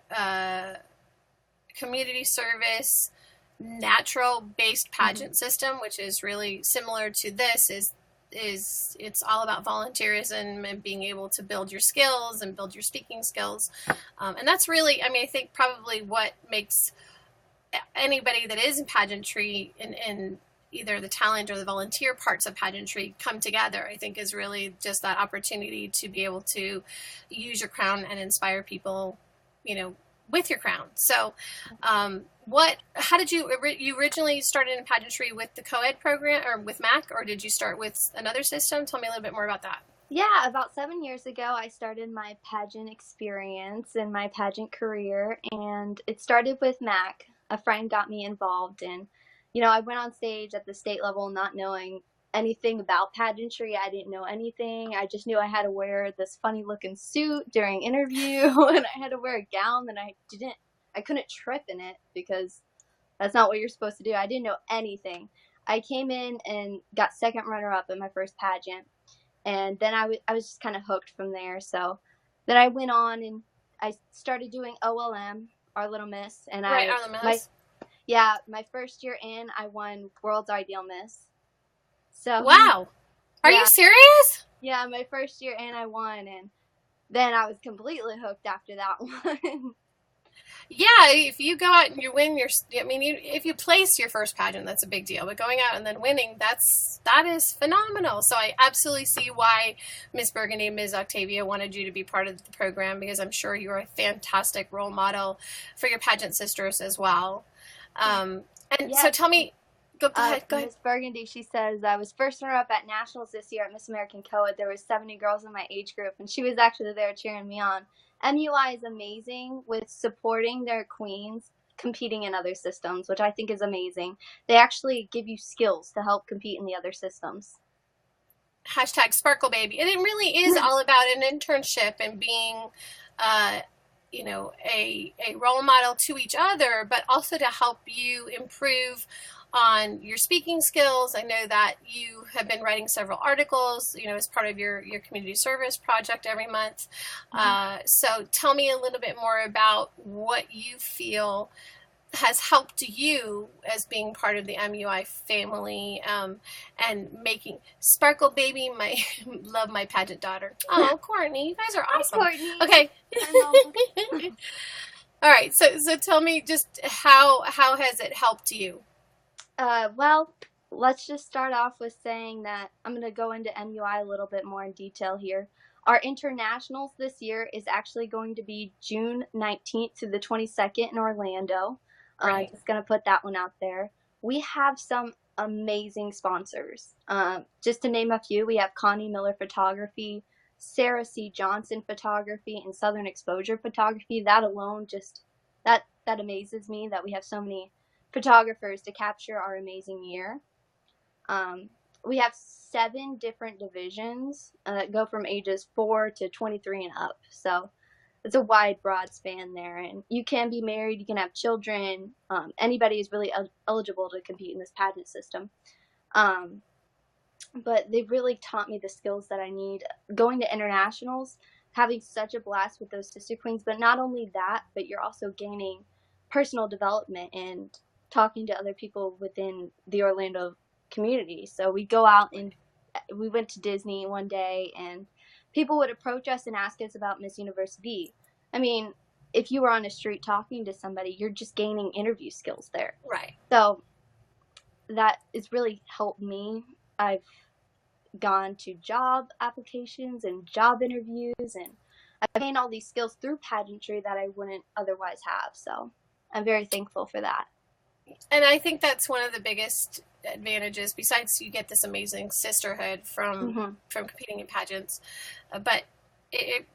community service, natural-based pageant system, which is really similar to this, is it's all about volunteerism and being able to build your skills and build your speaking skills. And that's really, I think probably what makes anybody that is in pageantry in either the talent or the volunteer parts of pageantry come together, I think is really just that opportunity to be able to use your crown and inspire people, with your crown. So how did you originally started in pageantry with the co-ed program or with MAC, or did you start with another system? Tell me a little bit more about that. Yeah, about 7 years ago, I started my pageant experience and my pageant career, and it started with MAC. A friend got me involved, and, I went on stage at the state level not knowing anything about pageantry. I didn't know anything. I just knew I had to wear this funny looking suit during interview, and I had to wear a gown that I couldn't trip in it because that's not what you're supposed to do. I didn't know anything. I came in and got second runner-up in my first pageant. And then I was just kind of hooked from there. So then I went on and I started doing OLM, Our Little Miss. And Our Little Miss. My first year in, I won World's Ideal Miss. So wow. Are you serious? Yeah, my first year, and I won, and then I was completely hooked after that one. Yeah, if you go out and you win if you place your first pageant, that's a big deal. But going out and then winning, that is phenomenal. So I absolutely see why Miss Burgundy and Ms. Octavia wanted you to be part of the program, because I'm sure you're a fantastic role model for your pageant sisters as well. So tell me, go ahead. Miss Burgundy, she says, I was first runner-up at Nationals this year at Miss American Co-ed. There were 70 girls in my age group, and she was actually there cheering me on. MUI is amazing with supporting their queens competing in other systems, which I think is amazing. They actually give you skills to help compete in the other systems. Hashtag Sparkle Baby. And it really is all about an internship and being, a role model to each other, but also to help you improve on your speaking skills. I know that you have been writing several articles, as part of your community service project every month. So tell me a little bit more about what you feel has helped you as being part of the MUI family, and making Sparkle Baby love my pageant daughter. Oh, Courtney, you guys are awesome. Hi, Courtney. Okay. All right. So tell me just how has it helped you? Well, let's just start off with saying that I'm going to go into MUI a little bit more in detail here. Our internationals this year is actually going to be June 19th through the 22nd in Orlando. Right. Just going to put that one out there. We have some amazing sponsors. Just to name a few, we have Connie Miller Photography, Sarah C. Johnson Photography, and Southern Exposure Photography. That alone that amazes me that we have so many photographers to capture our amazing year. We have 7 different divisions that go from ages 4 to 23 and up. So it's a wide, broad span there. And you can be married, you can have children. Anybody is really eligible to compete in this pageant system. But they've really taught me the skills that I need. Going to internationals, having such a blast with those sister queens. But not only that, but you're also gaining personal development and talking to other people within the Orlando community. So we go out and we went to Disney one day, and people would approach us and ask us about Miss UniverzVT. I mean, if you were on the street talking to somebody, you're just gaining interview skills there. Right. So that has really helped me. I've gone to job applications and job interviews, and I've gained all these skills through pageantry that I wouldn't otherwise have. So I'm very thankful for that. And I think that's one of the biggest advantages, besides you get this amazing sisterhood from competing in pageants, but it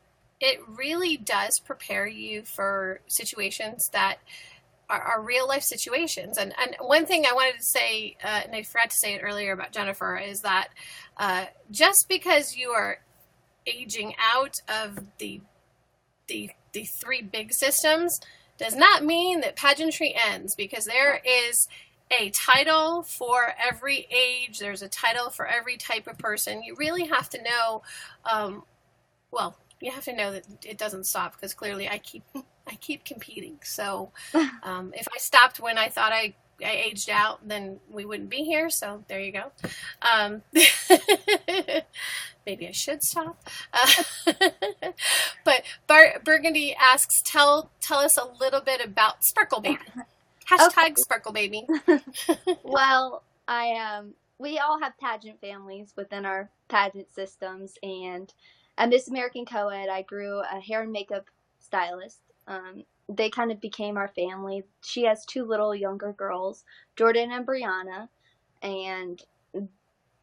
really does prepare you for situations that are real life situations. And one thing I wanted to say, and I forgot to say it earlier about Jennifer, is that just because you are aging out of the 3 big systems does not mean that pageantry ends, because there is a title for every age. There's a title for every type of person. You really have to know, you have to know that it doesn't stop, because clearly I keep competing. So if I stopped when I thought I aged out, then we wouldn't be here. So there you go. Maybe I should stop. But Burgundy asks, tell us a little bit about Sparkle Baby. Hashtag Sparkle Baby. Well, we all have pageant families within our pageant systems, and at Miss American Co-ed, I grew a hair and makeup stylist. They kind of became our family. She has 2 little younger girls, Jordan and Brianna, and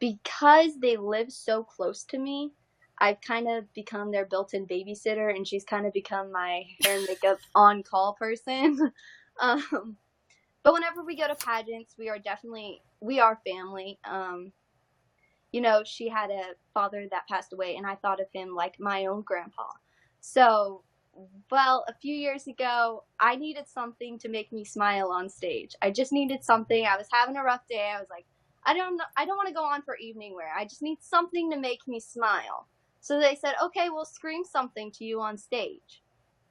because they live so close to me, I've kind of become their built-in babysitter, and she's kind of become my hair and makeup on-call person. But whenever we go to pageants, we are family. She had a father that passed away, and I thought of him like my own grandpa. So, a few years ago, I needed something to make me smile on stage. I just needed something. I was having a rough day. I was like, I don't want to go on for evening wear. I just need something to make me smile. So they said, okay, we'll scream something to you on stage.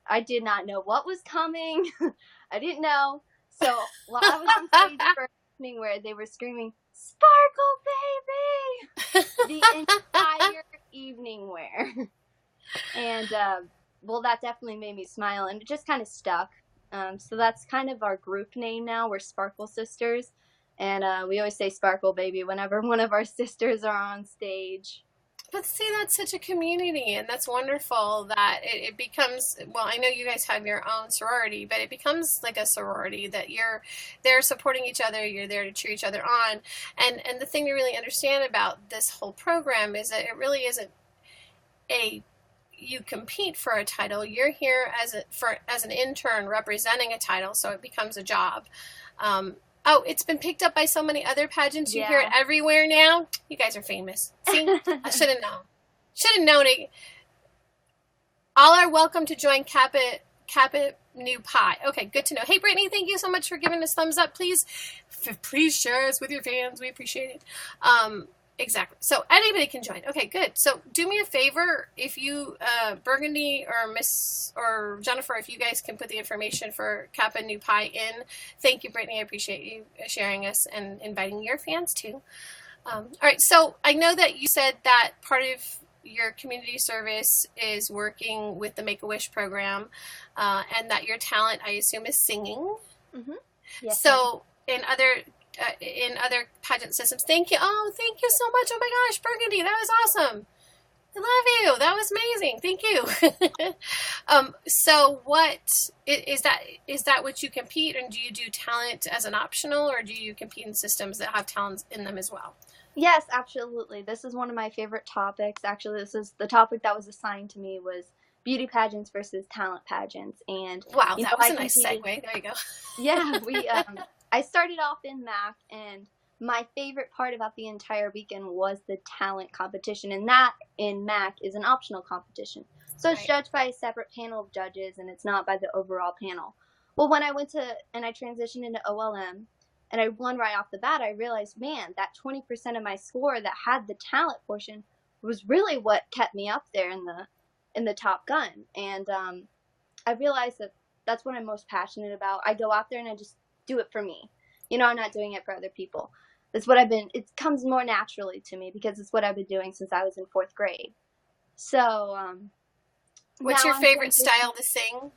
I did not know what was coming. I didn't know. So while I was on stage for evening wear, they were screaming, Sparkle Baby! The entire evening wear. And, well, that definitely made me smile, and it just kind of stuck. So that's kind of our group name now. We're Sparkle Sisters, and we always say Sparkle Baby whenever one of our sisters are on stage. But see, that's such a community, and that's wonderful that it becomes, well, I know you guys have your own sorority, but it becomes like a sorority that you're there supporting each other, you're there to cheer each other on. And the thing to really understand about this whole program is that it really isn't you compete for a title. You're here as an intern representing a title, so it becomes a job. Oh, it's been picked up by so many other pageants. You hear it everywhere now. You guys are famous. See, I should have known. Should have known it. All are welcome to join Kappa Nu Pi. Okay, good to know. Hey, Brittany, thank you so much for giving us thumbs up. Please share us with your fans. We appreciate it. Exactly. So anybody can join. Okay, good. So do me a favor, if you, Burgundy or Miss or Jennifer, if you guys can put the information for Kappa Nu Pi in. Thank you, Brittany. I appreciate you sharing us and inviting your fans too. All right. So I know that you said that part of your community service is working with the Make-A-Wish program, and that your talent, I assume, is singing. Mm-hmm. Yes. So in other pageant systems. Thank you. Oh, thank you so much. Oh my gosh, Burgundy, that was awesome. I love you. That was amazing. Thank you. So what is that what you compete, and do you do talent as an optional, or do you compete in systems that have talents in them as well? Yes, absolutely. This is one of my favorite topics. Actually, this is the topic that was assigned to me, was beauty pageants versus talent pageants. And wow, that was a nice segue. There you go. Yeah, I started off in MAC, and my favorite part about the entire weekend was the talent competition, and that in MAC is an optional competition. So it's judged by a separate panel of judges, and it's not by the overall panel. Well, when I I transitioned into OLM, and I won right off the bat, I realized, man, that 20% of my score that had the talent portion was really what kept me up there in the top gun. And I realized that that's what I'm most passionate about. I go out there and I just do it for me. You know, I'm not doing it for other people. That's what it comes more naturally to me because it's what I've been doing since I was in 4th grade. So, what's your favorite style to sing?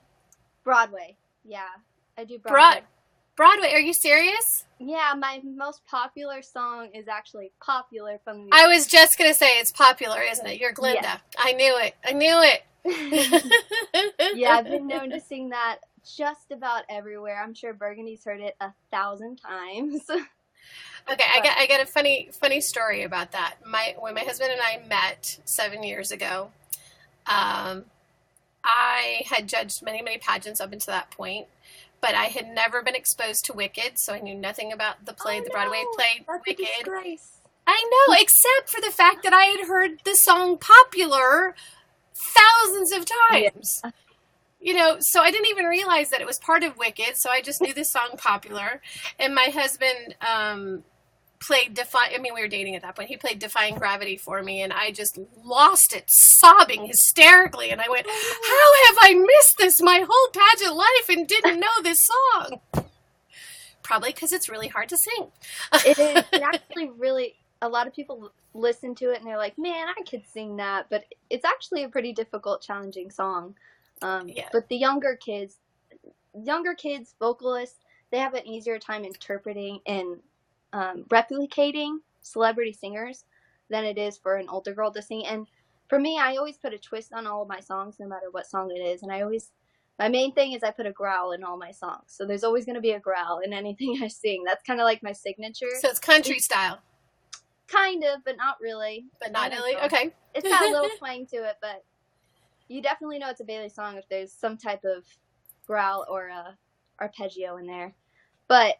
Broadway. Yeah, I do Broadway. Broadway, are you serious? Yeah, my most popular song is actually Popular from the music. I was just going to say it's Popular, isn't it? You're Glinda. Yes. I knew it. Yeah, I've been known to sing that just about everywhere. I'm sure Burgundy's heard it 1,000 times. Okay, I got a funny story about that. When my husband and I met 7 years ago, I had judged many pageants up until that point, but I had never been exposed to Wicked, so I knew nothing about the play, the Broadway play Wicked. I know, except for the fact that I had heard the song Popular thousands of times. Yeah. You know, so I didn't even realize that it was part of Wicked, so I just knew the song Popular. And my husband played we were dating at that point. He played Defying Gravity for me, and I just lost it, sobbing hysterically. And I went, how have I missed this my whole pageant life and didn't know this song? Probably because it's really hard to sing. It is. It actually really, a lot of people listen to it and they're like, man, I could sing that. But it's actually a pretty difficult, challenging song. But the younger kids, vocalists, they have an easier time interpreting and replicating celebrity singers than it is for an older girl to sing. And for me, I always put a twist on all of my songs, no matter what song it is. And my main thing is I put a growl in all my songs. So there's always going to be a growl in anything I sing. That's kind of like my signature. So it's country style. Kind of, but not really. But not really? Okay. It's got a little twang to it, but you definitely know it's a Baylie song if there's some type of growl or arpeggio in there. But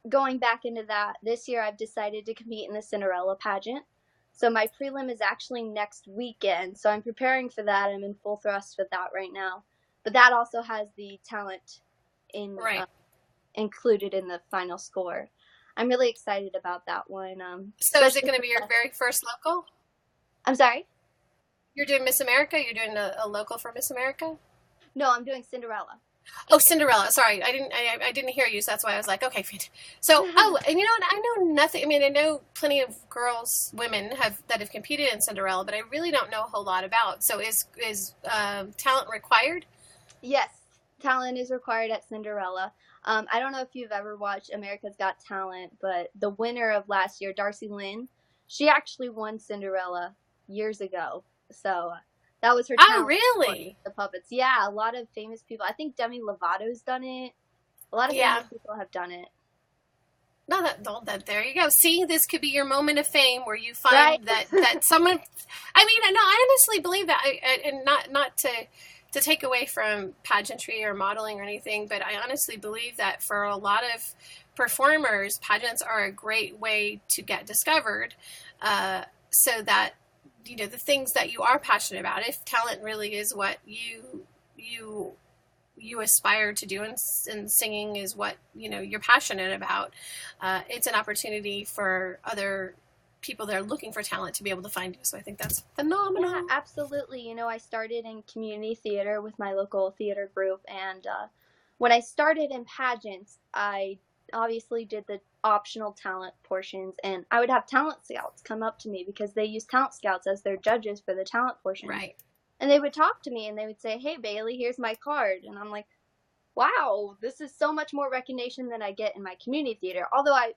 going back into that, this year I've decided to compete in the Cinderella pageant. So my prelim is actually next weekend. So I'm preparing for that. I'm in full thrust with that right now. But that also has the talent included in the final score. I'm really excited about that one. So is it going to be your very first local? I'm sorry? You're doing Miss America? You're doing a local for Miss America? No, I'm doing Cinderella. Oh, Cinderella. Sorry, I didn't hear you, so that's why I was like, okay. So, oh, and you know what? I know nothing. I mean, I know plenty of women that have competed in Cinderella, but I really don't know a whole lot about. So, is talent required? Yes, talent is required at Cinderella. I don't know if you've ever watched America's Got Talent, but the winner of last year, Darcy Lynn, she actually won Cinderella years ago. So that was her Oh, talent. really? The puppets. Yeah, a lot of famous people. I think Demi Lovato's done it. A lot of famous people have done it. No, that there you go. See, this could be your moment of fame where you find that someone. I mean, no, I honestly believe that, and not to take away from pageantry or modeling or anything, but I honestly believe that for a lot of performers, pageants are a great way to get discovered, so that the things that you are passionate about, if talent really is what you aspire to do, and singing is what you're passionate about, it's an opportunity for other people that are looking for talent to be able to find you. So I think that's phenomenal. Yeah, absolutely. I started in community theater with my local theater group, and when I started in pageants, I obviously did the optional talent portions, and I would have talent scouts come up to me because they use talent scouts as their judges for the talent portion. Right. And they would talk to me and they would say, "Hey, Baylie, here's my card." And I'm like, wow, this is so much more recognition than I get in my community theater. Although I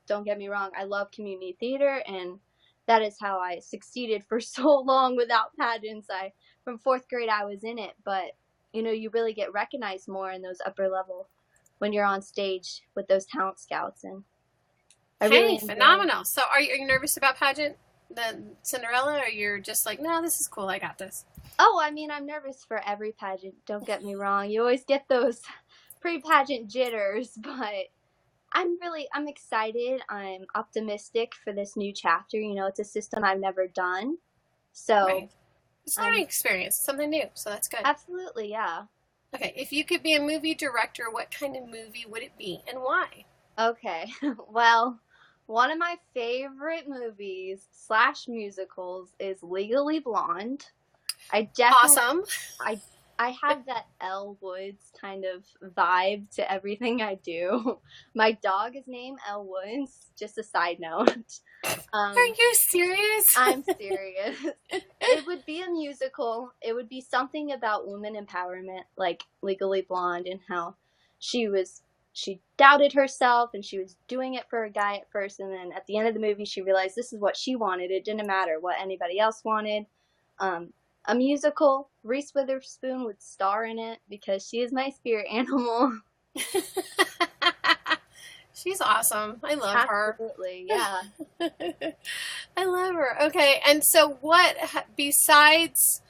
don't get me wrong, I love community theater, and that is how I succeeded for so long without pageants. From 4th grade, I was in it, but you really get recognized more in those upper level when you're on stage with those talent scouts. And really phenomenal. So are you nervous about the Cinderella, or you're just like, no, this is cool, I got this? Oh, I mean, I'm nervous for every pageant. Don't get me wrong. You always get those pre-pageant jitters, but I'm excited. I'm optimistic for this new chapter. It's a system I've never done. So right. It's a learning experience, something new. So that's good. Absolutely, yeah. Okay, if you could be a movie director, what kind of movie would it be and why? Okay, well, one of my favorite movies / musicals is Legally Blonde. Awesome. I have that Elle Woods kind of vibe to everything I do. My dog is named Elle Woods, just a side note. Are you serious? I'm serious. It would be a musical. It would be something about women empowerment, like Legally Blonde, and how she doubted herself and she was doing it for a guy at first, and then at the end of the movie she realized this is what she wanted. It didn't matter what anybody else wanted. A musical, Reese Witherspoon would star in it because she is my spirit animal. She's awesome. I love her. Absolutely, yeah. I love her. Okay, and so what besides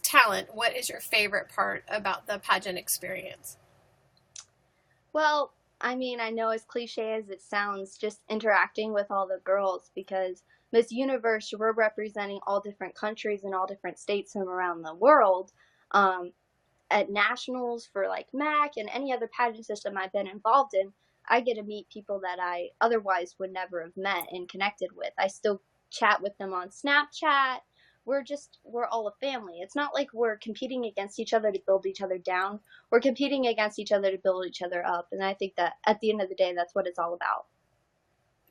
talent, what is your favorite part about the pageant experience? Well, I mean, I know as cliche as it sounds, just interacting with all the girls, because Miss Universe, we're representing all different countries and all different states from around the world. At nationals for like MAC and any other pageant system I've been involved in, I get to meet people that I otherwise would never have met and connected with. I still chat with them on Snapchat. We're all a family. It's not like we're competing against each other to build each other down. We're competing against each other to build each other up. And I think that at the end of the day, that's what it's all about.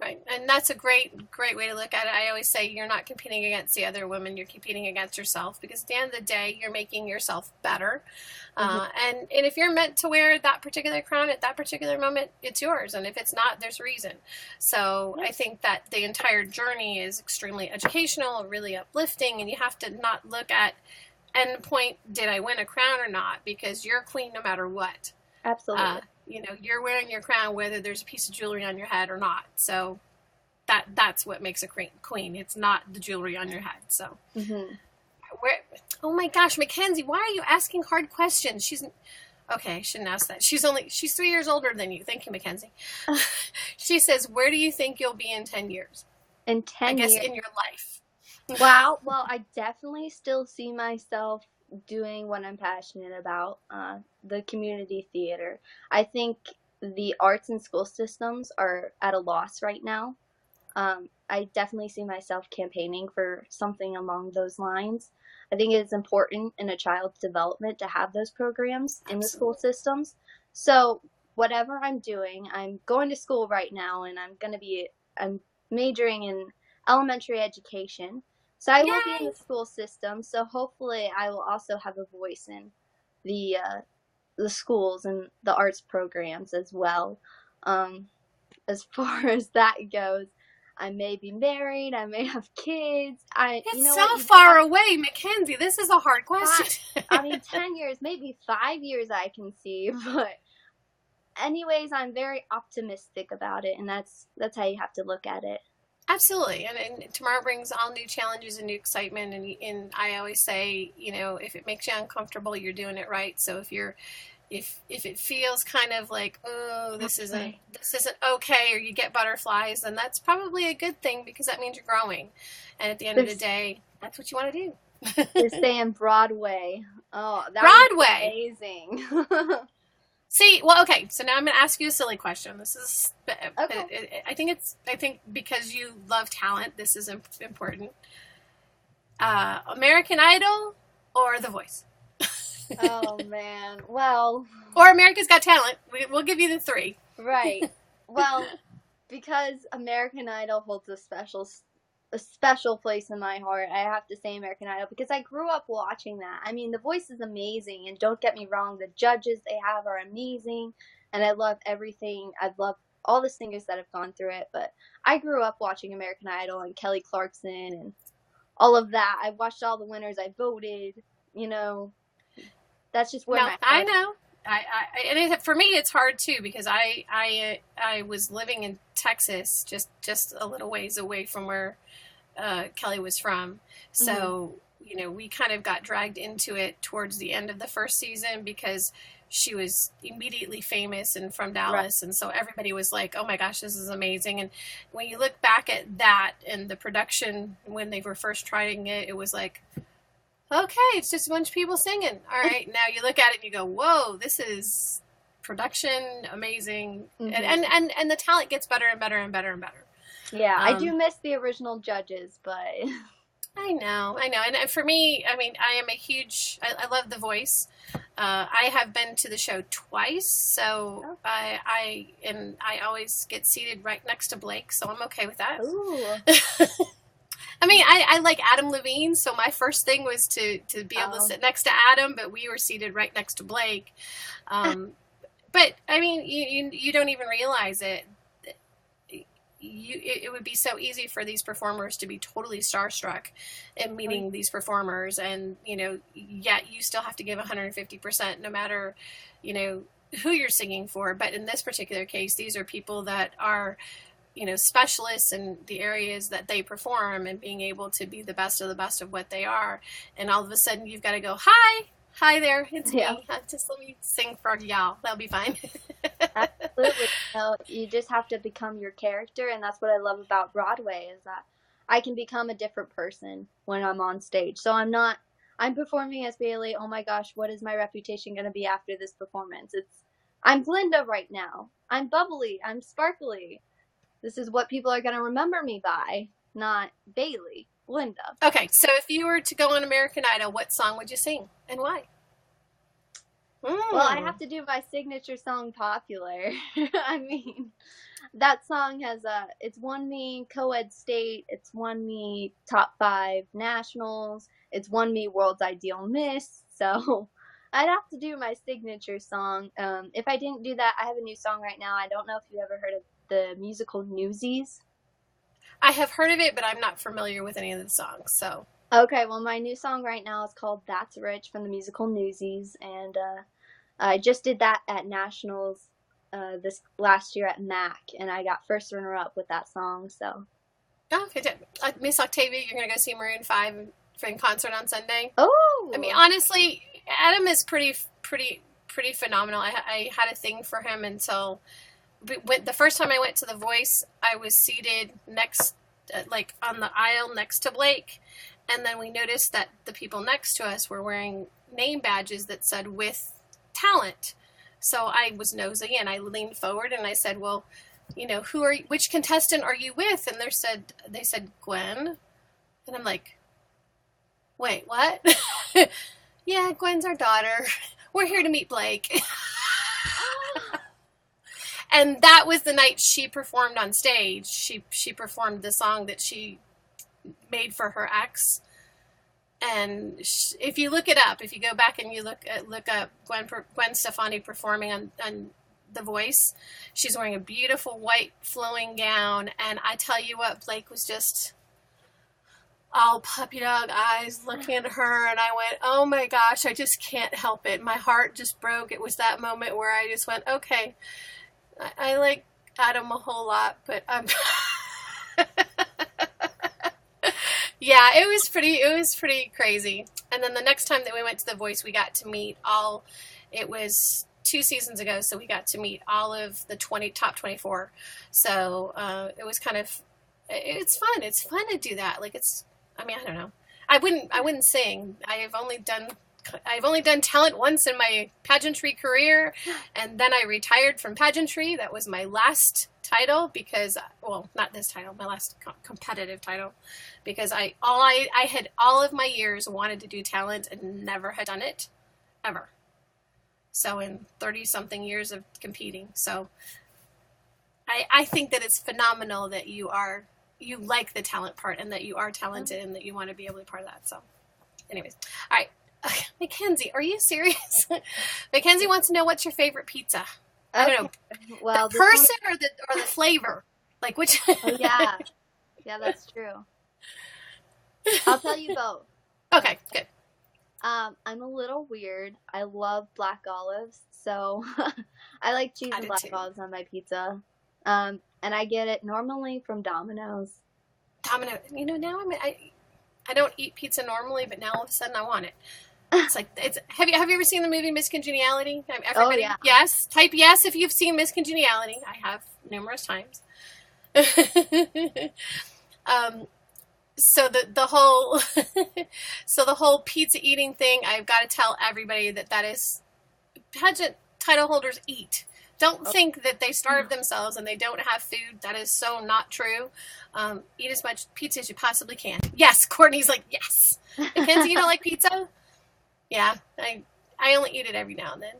Right, and that's a great way to look at it. I always say you're not competing against the other women, you're competing against yourself, because at the end of the day, you're making yourself better. And if you're meant to wear that particular crown at that particular moment, it's yours. And if it's not, there's a reason. So I think that the entire journey is extremely educational, really uplifting, and you have to not look at end point, did I win a crown or not? Because you're queen no matter what. Absolutely. You're wearing your crown whether there's a piece of jewelry on your head or not. So that's what makes a queen. It's not the jewelry on your head. So, oh my gosh, Mackenzie, why are you asking hard questions? Okay, I shouldn't ask that. She's 3 years older than you. Thank you, Mackenzie. She says, where do you think you'll be in 10 years? In 10 years? I guess in your life. Wow. Well, I definitely still see myself doing what I'm passionate about, the community theater. I think the arts and school systems are at a loss right now. I definitely see myself campaigning for something along those lines. I think it is important in a child's development to have those programs in the school systems. So whatever I'm doing, I'm going to school right now, and I'm majoring in elementary education. So I will be in the school system. So hopefully I will also have a voice in the schools and the arts programs as well. As far as that goes, I may be married. I may have kids. It's so far away, Mackenzie. This is a hard question. 10 years, maybe 5 years I can see. But anyways, I'm very optimistic about it, and that's how you have to look at it. Absolutely. And tomorrow brings all new challenges and new excitement. And I always say, if it makes you uncomfortable, you're doing it right. So if it feels kind of like, oh, this isn't okay, or you get butterflies, then that's probably a good thing, because that means you're growing. And at the end of the day, that's what you want to do. They're saying Broadway. Oh, that Broadway. was amazing. See, well, okay. So now I'm going to ask you a silly question. This is, okay. I think because you love talent, this is important. American Idol or The Voice? Oh man. Well. Or America's Got Talent. We'll give you the 3. Right. Well, because American Idol holds a special place in my heart, I have to say American Idol, because I grew up watching that. I mean, The Voice is amazing, and don't get me wrong, the judges they have are amazing, and I love everything. I love all the singers that have gone through it, but I grew up watching American Idol and Kelly Clarkson and all of that. I watched all the winners. I voted, That's just where my heart. I know. And for me, it's hard too, because I was living in Texas, just a little ways away from where Kelly was from. So, we kind of got dragged into it towards the end of the first season, because she was immediately famous and from Dallas. Right. And so everybody was like, oh my gosh, this is amazing. And when you look back at that and the production, when they were first trying it, it was like, okay, it's just a bunch of people singing. All right, now you look at it and you go, whoa, this is production, amazing. Mm-hmm. And the talent gets better and better and better and better. Yeah, I do miss the original judges, but... I know. And for me, I mean, I am a huge... I love The Voice. I have been to the show twice, so I always get seated right next to Blake, so I'm okay with that. Ooh. I mean, I like Adam Levine, so my first thing was to be able to sit next to Adam, but we were seated right next to Blake. But, I mean, you don't even realize it. It would be so easy for these performers to be totally starstruck in meeting these performers, and, yet you still have to give 150% no matter, who you're singing for. But in this particular case, these are people that are... specialists in the areas that they perform, and being able to be the best of what they are. And all of a sudden you've got to go, hi there, it's me. Just let me sing for y'all. That'll be fine. Absolutely. You just have to become your character. And that's what I love about Broadway, is that I can become a different person when I'm on stage. So I'm performing as Baylie. Oh my gosh, what is my reputation going to be after this performance? I'm Glinda right now. I'm bubbly. I'm sparkly. This is what people are going to remember me by, not Baylie, Linda. Okay, so if you were to go on American Idol, what song would you sing, and why? Well, I have to do my signature song, Popular. I mean, that song it's won me co-ed state, it's won me top 5 nationals, it's won me World's Ideal Miss, so... I'd have to do my signature song. If I didn't do that, I have a new song right now. I don't know if you ever heard of the musical Newsies. I have heard of it, but I'm not familiar with any of the songs. So okay, well, my new song right now is called That's Rich from the musical Newsies, and I just did that at Nationals this last year at MAC, and I got first runner-up with that song. So okay, Miss Octavia, you're gonna go see Maroon 5 in concert on Sunday? Oh, I mean, honestly, Adam is pretty phenomenal. I had a thing for him until the first time I went to The Voice. I was seated next, on the aisle next to Blake, and then we noticed that the people next to us were wearing name badges that said "with talent." So I was nosy, and I leaned forward and I said, "Well, which contestant are you with?" And they said Gwen, and I'm like, Wait, what? Yeah, Gwen's our daughter. We're here to meet Blake. And that was the night she performed on stage. She performed the song that she made for her ex. And if you look it up, if you go back and you look up Gwen Stefani performing on The Voice, she's wearing a beautiful white flowing gown. And I tell you what, Blake was just all puppy dog eyes looking at her, and I went, oh my gosh, I just can't help it. My heart just broke. It was that moment where I just went, okay, I like Adam a whole lot, but yeah, it was pretty crazy. And then the next time that we went to The Voice, we got to meet it was 2 seasons ago, so we got to meet all of the top 24. So it was it's fun. It's fun to do that. Like I don't know. I wouldn't sing. I've only done talent once in my pageantry career, and then I retired from pageantry. That was my last title because, well, not this title, my last competitive title, because I had all of my years wanted to do talent and never had done it, ever. So in 30 something years of competing. So I think that it's phenomenal that you like the talent part and that you are talented and that you want to be able to be part of that. So anyways, all right. Mackenzie, are you serious? Mackenzie wants to know, what's your favorite pizza? Okay. I don't know. Well, the person or the flavor? Like which? Oh, yeah. Yeah, that's true. I'll tell you both. Okay, good. I'm a little weird. I love black olives, so I like cheese and black olives on my pizza. And I get it normally from Domino's. Domino's. You know, now I don't eat pizza normally, but now all of a sudden I want it. It's like have you ever seen the movie Miss Congeniality? Everybody, oh, yeah. Yes. Type yes if you've seen Miss Congeniality. I have numerous times. So the whole pizza eating thing, I've got to tell everybody that is pageant title holders eat. Don't think that they starve themselves and they don't have food. That is so not true. Eat as much pizza as you possibly can. Yes, Courtney's like, yes. Mackenzie, you don't like pizza? Yeah, I only eat it every now and then.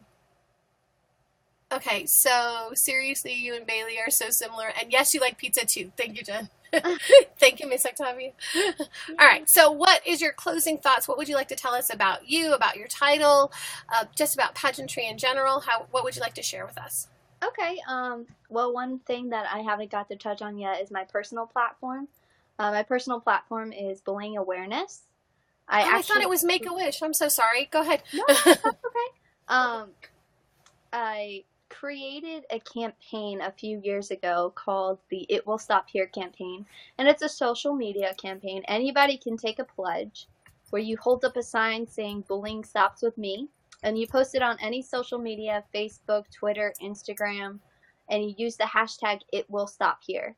Okay, so seriously, you and Baylie are so similar. And yes, you like pizza too. Thank you, Jen. Thank you, Miss Octavia. All right, so what is your closing thoughts? What would you like to tell us about you, about your title, just about pageantry in general? What would you like to share with us? Okay, well, one thing that I haven't got to touch on yet is my personal platform. My personal platform is bullying awareness. I thought it was Make-A-Wish. I'm so sorry. Go ahead. No, that's okay. I created a campaign a few years ago called the It Will Stop Here campaign, and it's a social media campaign. Anybody can take a pledge where you hold up a sign saying bullying stops with me, and you post it on any social media, Facebook, Twitter, Instagram, and you use the hashtag It Will Stop Here.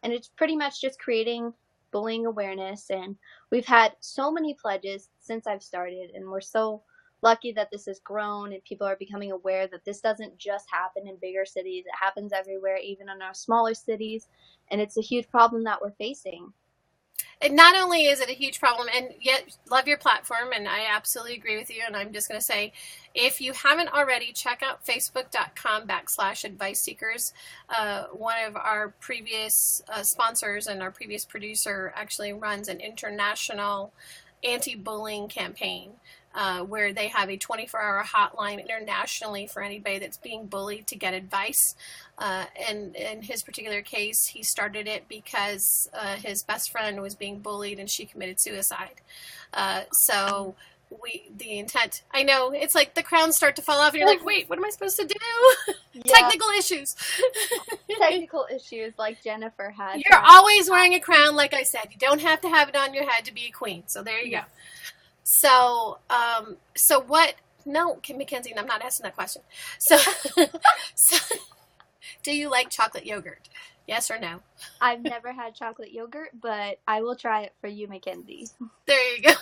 And it's pretty much just creating bullying awareness, and we've had so many pledges since I've started, and we're so lucky that this has grown and people are becoming aware that this doesn't just happen in bigger cities. It happens everywhere, even in our smaller cities, and it's a huge problem that we're facing. And not only is it a huge problem, and yet love your platform, and I absolutely agree with you, and I'm just going to say, if you haven't already, check out facebook.com/advice seekers. One of our previous sponsors and our previous producer actually runs an international anti-bullying campaign. Where they have a 24-hour hotline internationally for anybody that's being bullied to get advice. And in his particular case, he started it because his best friend was being bullied and she committed suicide. So the intent, I know, it's like the crowns start to fall off and you're like, wait, what am I supposed to do? Yeah. Technical issues. Technical issues like Jennifer had. You're always wearing a crown, like I said. You don't have to have it on your head to be a queen. So there you go. So what? No, Mackenzie, I'm not asking that question. So, do you like chocolate yogurt? Yes or no? I've never had chocolate yogurt, but I will try it for you, Mackenzie. There you go.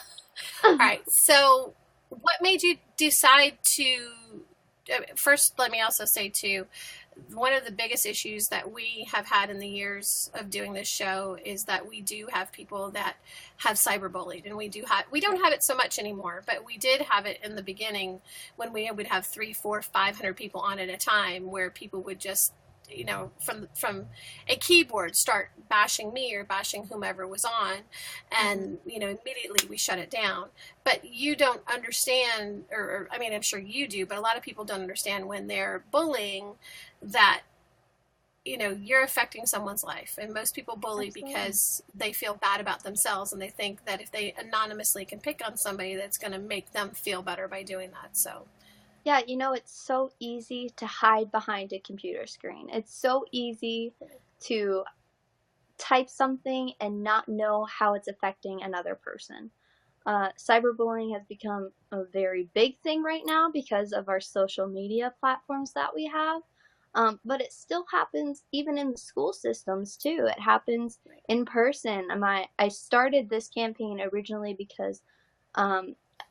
All right. So, what made you decide to? First, let me also say too one of the biggest issues that we have had in the years of doing this show is that we do have people that have cyberbullied, and we don't have it so much anymore, but we did have it in the beginning when we would have 300, 400, 500 people on at a time, where people would just, you know, from a keyboard start bashing me or bashing whomever was on, and you know, immediately we shut it down. But you don't understand, or I mean, I'm sure you do, but a lot of people don't understand when they're bullying that, you know, you're affecting someone's life. And most people bully because they feel bad about themselves, and they think that if they anonymously can pick on somebody, that's going to make them feel better by doing that. So yeah, you know, it's so easy to hide behind a computer screen. It's so easy to type something and not know how it's affecting another person. Cyberbullying has become a very big thing right now because of our social media platforms that we have. But it still happens even in the school systems too. It happens in person. I started this campaign originally because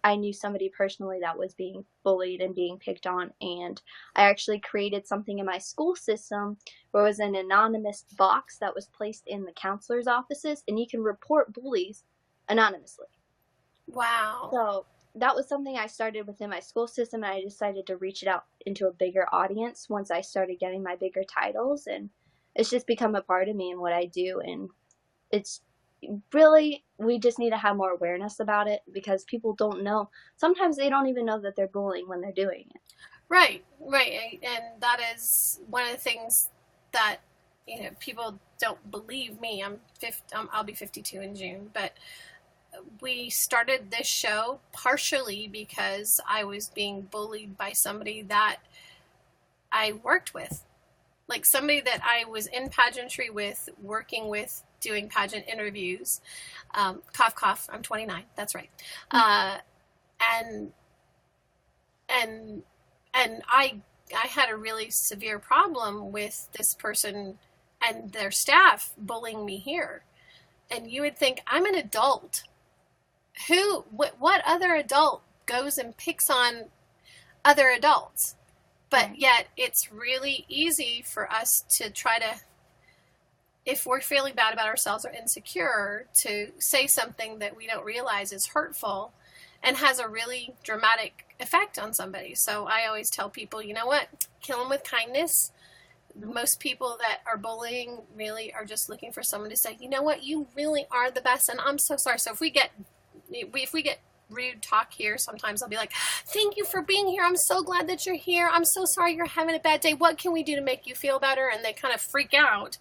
I knew somebody personally that was being bullied and being picked on, and I actually created something in my school system where it was an anonymous box that was placed in the counselor's offices, and you can report bullies anonymously. wow. So that was something I started within my school system, and I decided to reach it out into a bigger audience once I started getting my bigger titles, and it's just become a part of me and what I do, and it's really, we just need to have more awareness about it because people don't know. Sometimes they don't even know that they're bullying when they're doing it. Right. And that is one of the things that, you know, people don't believe me. I'll be 52 in June, but we started this show partially because I was being bullied by somebody that I worked with. Like somebody that I was in pageantry with, working with, doing pageant interviews. Cough, cough, I'm 29. That's right. And I had a really severe problem with this person and their staff bullying me here. And you would think, I'm an adult. What other adult goes and picks on other adults? But yet it's really easy for us to try to, if we're feeling bad about ourselves or insecure, to say something that we don't realize is hurtful and has a really dramatic effect on somebody. So I always tell people, you know what? Kill them with kindness. Most people that are bullying really are just looking for someone to say, you know what? You really are the best, and I'm so sorry. So if we get rude talk here, sometimes I'll be like, thank you for being here. I'm so glad that you're here. I'm so sorry you're having a bad day. What can we do to make you feel better? And they kind of freak out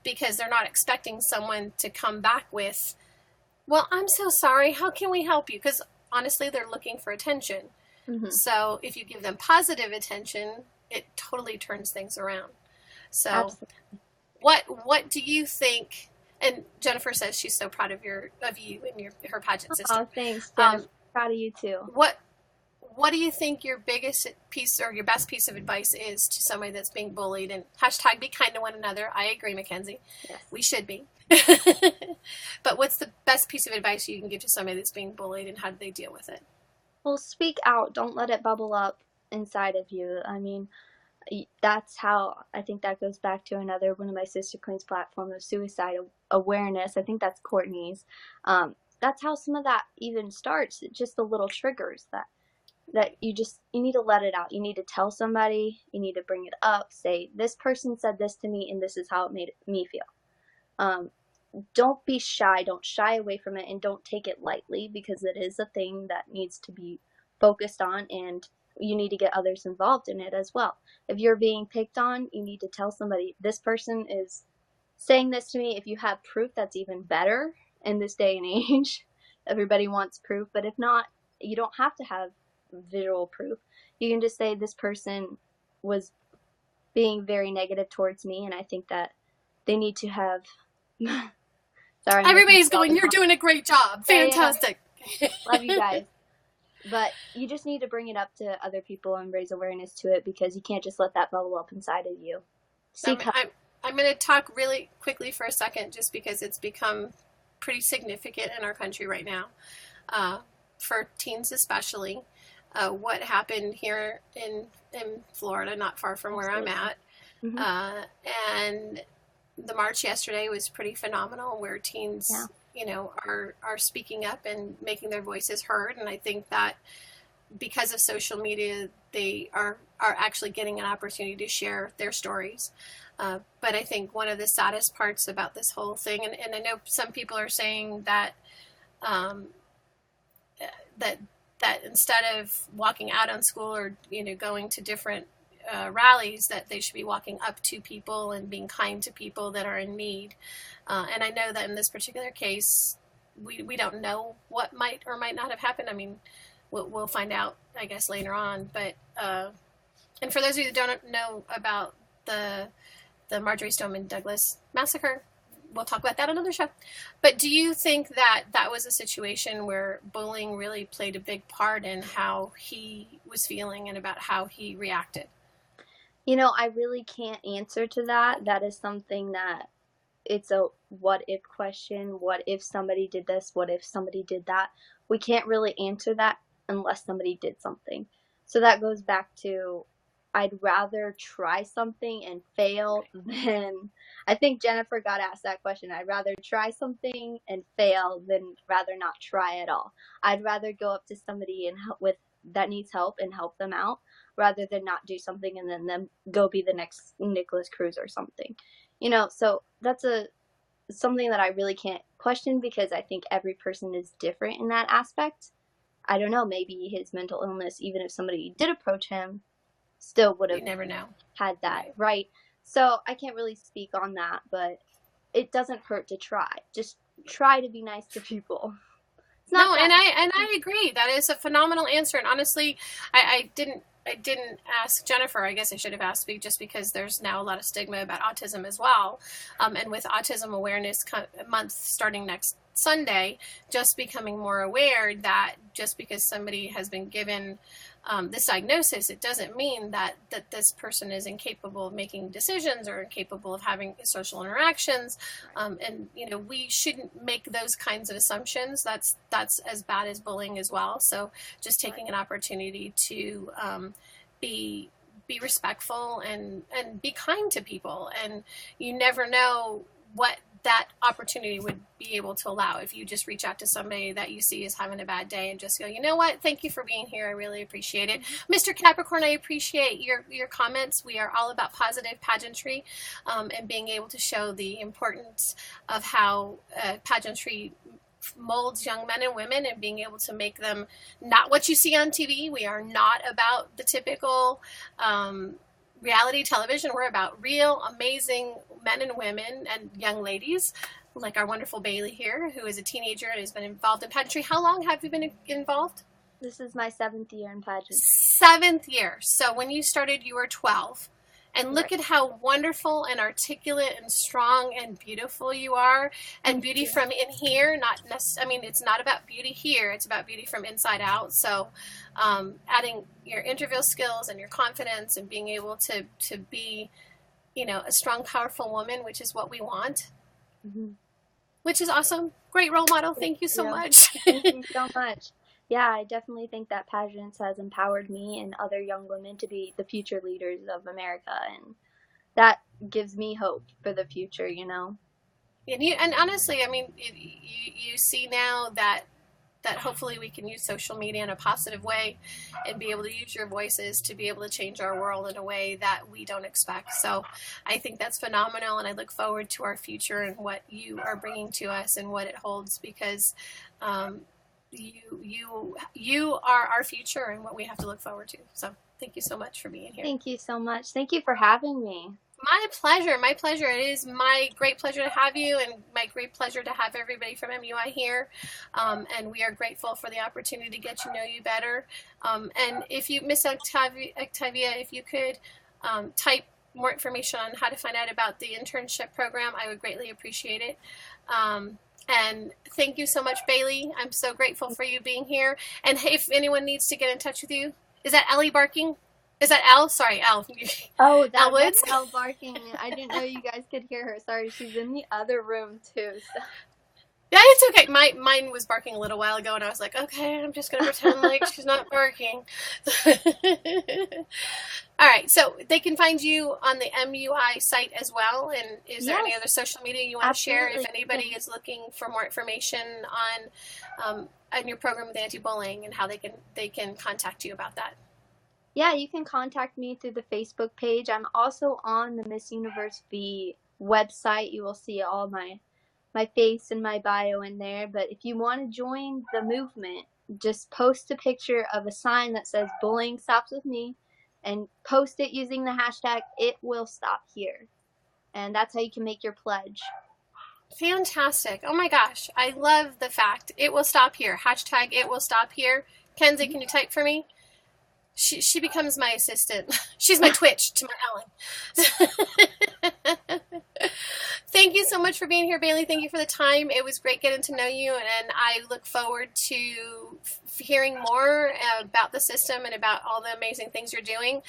because they're not expecting someone to come back with, well, I'm so sorry. How can we help you? Because honestly, they're looking for attention. Mm-hmm. So if you give them positive attention, it totally turns things around. So absolutely. What do you think? And Jennifer says she's so proud of you and her pageant system. Oh, thanks, Jennifer. Proud of you too. What do you think your biggest piece or your best piece of advice is to somebody that's being bullied? And hashtag be kind to one another. I agree, Mackenzie. Yes. We should be. But what's the best piece of advice you can give to somebody that's being bullied, and how do they deal with it? Well, speak out. Don't let it bubble up inside of you. I mean, that's how, I think that goes back to another one of my sister queens platform of suicide awareness. I think that's Courtney's. That's how some of that even starts. Just the little triggers that you need to let it out. You need to tell somebody, you need to bring it up, say, this person said this to me and this is how it made me feel. Don't be shy. Don't shy away from it, and don't take it lightly, because it is a thing that needs to be focused on, and you need to get others involved in it as well. If you're being picked on, you need to tell somebody, this person is saying this to me. If you have proof, that's even better in this day and age. Everybody wants proof, but if not, you don't have to have visual proof. You can just say, this person was being very negative towards me, and I think that they need to have sorry, everybody's going, you're doing a great job, fantastic. Yeah. Love you guys. But you just need to bring it up to other people and raise awareness to it, because you can't just let that bubble up inside of you. I'm going to talk really quickly for a second, just because it's become pretty significant in our country right now, for teens especially. What happened here in Florida, not far from where I'm at, Mhm. And the march yesterday was pretty phenomenal, where teens, are speaking up and making their voices heard. And I think that because of social media, they are actually getting an opportunity to share their stories. But I think one of the saddest parts about this whole thing, and I know some people are saying that that instead of walking out on school or going to different rallies, that they should be walking up to people and being kind to people that are in need. And I know that in this particular case, we don't know what might or might not have happened. I mean, we'll find out, I guess, later on. But and for those of you that don't know about the Marjory Stoneman Douglas massacre, we'll talk about that on another show. But do you think that that was a situation where bullying really played a big part in how he was feeling and about how he reacted? I really can't answer to that. That is something that it's a what if question. What if somebody did this? What if somebody did that? We can't really answer that unless somebody did something. So that goes back to, I'd rather try something and fail than, I think Jennifer got asked that question. I'd rather try something and fail than rather not try at all. I'd rather go up to somebody and that needs help and help them out, rather than not do something and then them go be the next Nicholas Cruz or something. So that's something that I really can't question, because I think every person is different in that aspect. I don't know, maybe his mental illness, even if somebody did approach him, still would have never know. Had that, right? So I can't really speak on that, but it doesn't hurt to try. Just try to be nice to people. No, and I agree. That is a phenomenal answer. And honestly, I didn't ask Jennifer. I guess I should have asked, just because there's now a lot of stigma about autism as well. And with Autism Awareness Month starting next Sunday, just becoming more aware that just because somebody has been given this diagnosis, it doesn't mean that this person is incapable of making decisions or incapable of having social interactions. And we shouldn't make those kinds of assumptions. That's as bad as bullying as well. So just taking an opportunity to be respectful and be kind to people. And you never know what that opportunity would be able to allow if you just reach out to somebody that you see is having a bad day and just go, you know what, thank you for being here, I really appreciate it. Mr. Capricorn, I appreciate your comments. We are all about positive pageantry and being able to show the importance of how pageantry molds young men and women and being able to make them not what you see on TV. We are not about the typical reality television. We're about real, amazing men and women and young ladies, like our wonderful Baylie here, who is a teenager and has been involved in pageantry. How long have you been involved? This is my 7th year in pageant. 7th year. So when you started, you were 12. And look at how wonderful and articulate and strong and beautiful you are. And beauty from in here, it's not about beauty here. It's about beauty from inside out. So adding your interview skills and your confidence and being able to be, a strong, powerful woman, which is what we want, which is awesome. Great role model. Thank you so much. Thank you so much. Yeah, I definitely think that pageants has empowered me and other young women to be the future leaders of America, and that gives me hope for the future, And honestly, you see now that hopefully we can use social media in a positive way and be able to use your voices to be able to change our world in a way that we don't expect. So I think that's phenomenal, and I look forward to our future and what you are bringing to us and what it holds, because you are our future and what we have to look forward to. So thank you so much for being here. Thank you so much. Thank you for having me. My pleasure. My pleasure. It is my great pleasure to have you, and my great pleasure to have everybody from MUI here. And we are grateful for the opportunity to get to know you better. And if you, Miss Octavia, if you could type more information on how to find out about the internship program, I would greatly appreciate it. And thank you so much, Baylie. I'm so grateful for you being here. And hey, if anyone needs to get in touch with you, is that Ellie barking? Is that Elle? Sorry, Elle. Oh, Elle Woods? That's Elle barking. I didn't know you guys could hear her. Sorry, she's in the other room too. So. Yeah, it's okay. Mine was barking a little while ago, and I was like, okay, I'm just going to pretend like she's not barking. All right. right. So they can find you on the MUI site as well. And is there any Yes. other social media you want to share if Absolutely. anybody is looking for more information on your program with anti-bullying and how they can contact you about that? Yeah, you can contact me through the Facebook page. I'm also on the Miss UniverzVT website. You will see all my face and my bio in there. But if you want to join the movement, just post a picture of a sign that says "Bullying Stops with Me," and post it using the hashtag "It Will Stop Here," and that's how you can make your pledge. Fantastic. Oh my gosh. I love the fact it will stop here. Hashtag it will stop here. Kenzie, can you type for me? She becomes my assistant. She's my Twitch to my Ellen. Thank you so much for being here, Baylie. Thank you for the time. It was great getting to know you, and I look forward to hearing more about the system and about all the amazing things you're doing.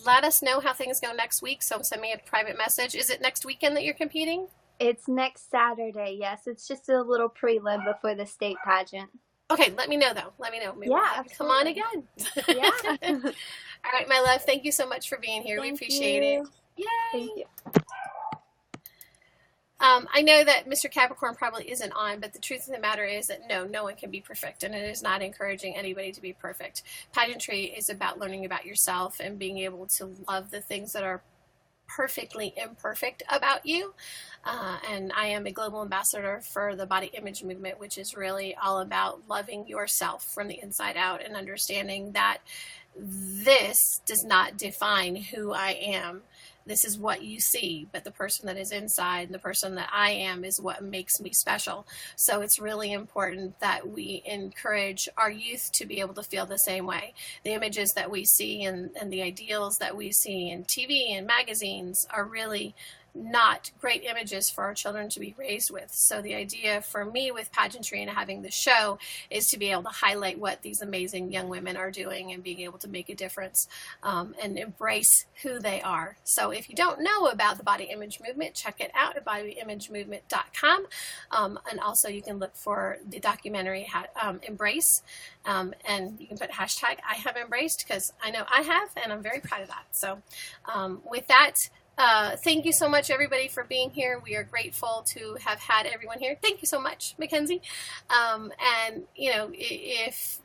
Let us know how things go next week, so send me a private message. Is it next weekend that you're competing? It's next Saturday, yes. It's just a little prelim before the state pageant. Okay, let me know, though. Let me know. Maybe we'll have you come on again. Yeah. All right, my love. Thank you so much for being here. We appreciate it. Yay! Thank you. I know that Mr. Capricorn probably isn't on, but the truth of the matter is that no one can be perfect, and it is not encouraging anybody to be perfect. Pageantry is about learning about yourself and being able to love the things that are perfectly imperfect about you. And I am a global ambassador for the body image movement, which is really all about loving yourself from the inside out and understanding that this does not define who I am. This is what you see, but the person that is inside and the person that I am is what makes me special. So it's really important that we encourage our youth to be able to feel the same way. The images that we see and the ideals that we see in TV and magazines are really not great images for our children to be raised with. So the idea for me with pageantry and having the show is to be able to highlight what these amazing young women are doing and being able to make a difference and embrace who they are. So if you don't know about the body image movement, check it out at bodyimagemovement.com. And also you can look for the documentary Embrace, and you can put hashtag I have embraced, because I know I have, and I'm very proud of that. So with that, thank you so much, everybody, for being here. We are grateful to have had everyone here. Thank you so much, Mackenzie. And, you know, if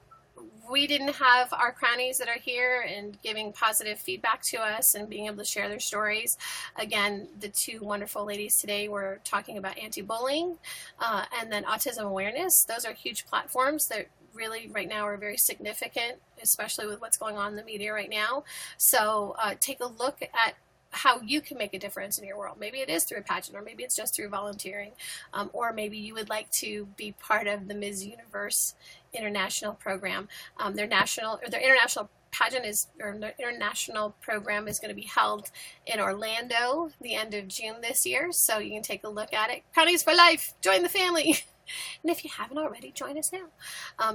we didn't have our crownies that are here and giving positive feedback to us and being able to share their stories, again, the two wonderful ladies today were talking about anti-bullying and then autism awareness. Those are huge platforms that really right now are very significant, especially with what's going on in the media right now. So take a look at how you can make a difference in your world. Maybe it is through a pageant, or maybe it's just through volunteering, or maybe you would like to be part of the Ms. Universe International program. Their international pageant is, or their international program is going to be held in Orlando the end of June this year. So you can take a look at it. Crownies for life. Join the family. And if you haven't already, join us now.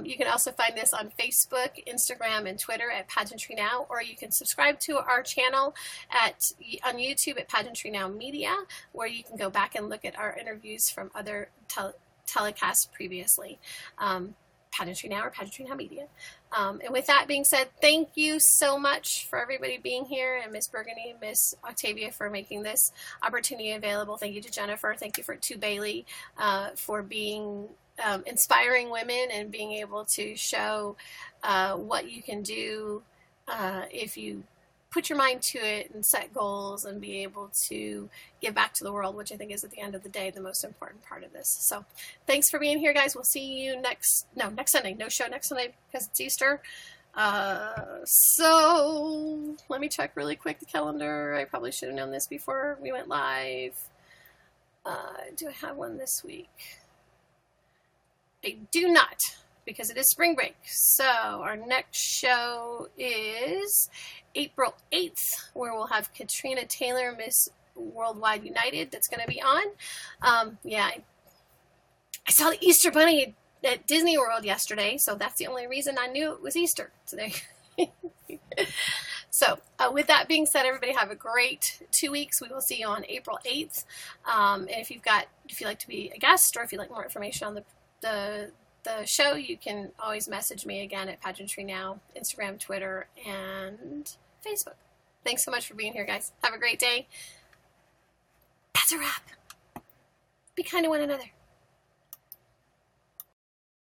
You can also find this on Facebook, Instagram, and Twitter at Pageantry Now, or you can subscribe to our channel on YouTube at Pageantry Now Media, where you can go back and look at our interviews from other telecasts previously. Pageantry Now or Pageantry Now Media. And with that being said, thank you so much for everybody being here, and Miss Burgundy, Miss Octavia, for making this opportunity available. Thank you to Jennifer. Thank you to Baylie for being inspiring women and being able to show what you can do if you put your mind to it and set goals and be able to give back to the world, which I think is at the end of the day the most important part of this. So thanks for being here, guys. We'll see you next Sunday. No show next Sunday because it's Easter. So let me check really quick the calendar. I probably should have known this before we went live. Do I have one this week? I do not, because it is spring break. So our next show is April 8th, where we'll have Katrina Taylor, Miss Worldwide United, that's going to be on. Yeah, I saw the Easter Bunny at Disney World yesterday, so that's the only reason I knew it was Easter today. So with that being said, everybody have a great 2 weeks. We will see you on April 8th. And if you'd like to be a guest, or if you'd like more information on the show, you can always message me again at Pageantry Now, Instagram, Twitter, and Facebook. Thanks so much for being here, guys. Have a great day. That's a wrap. Be kind to one another.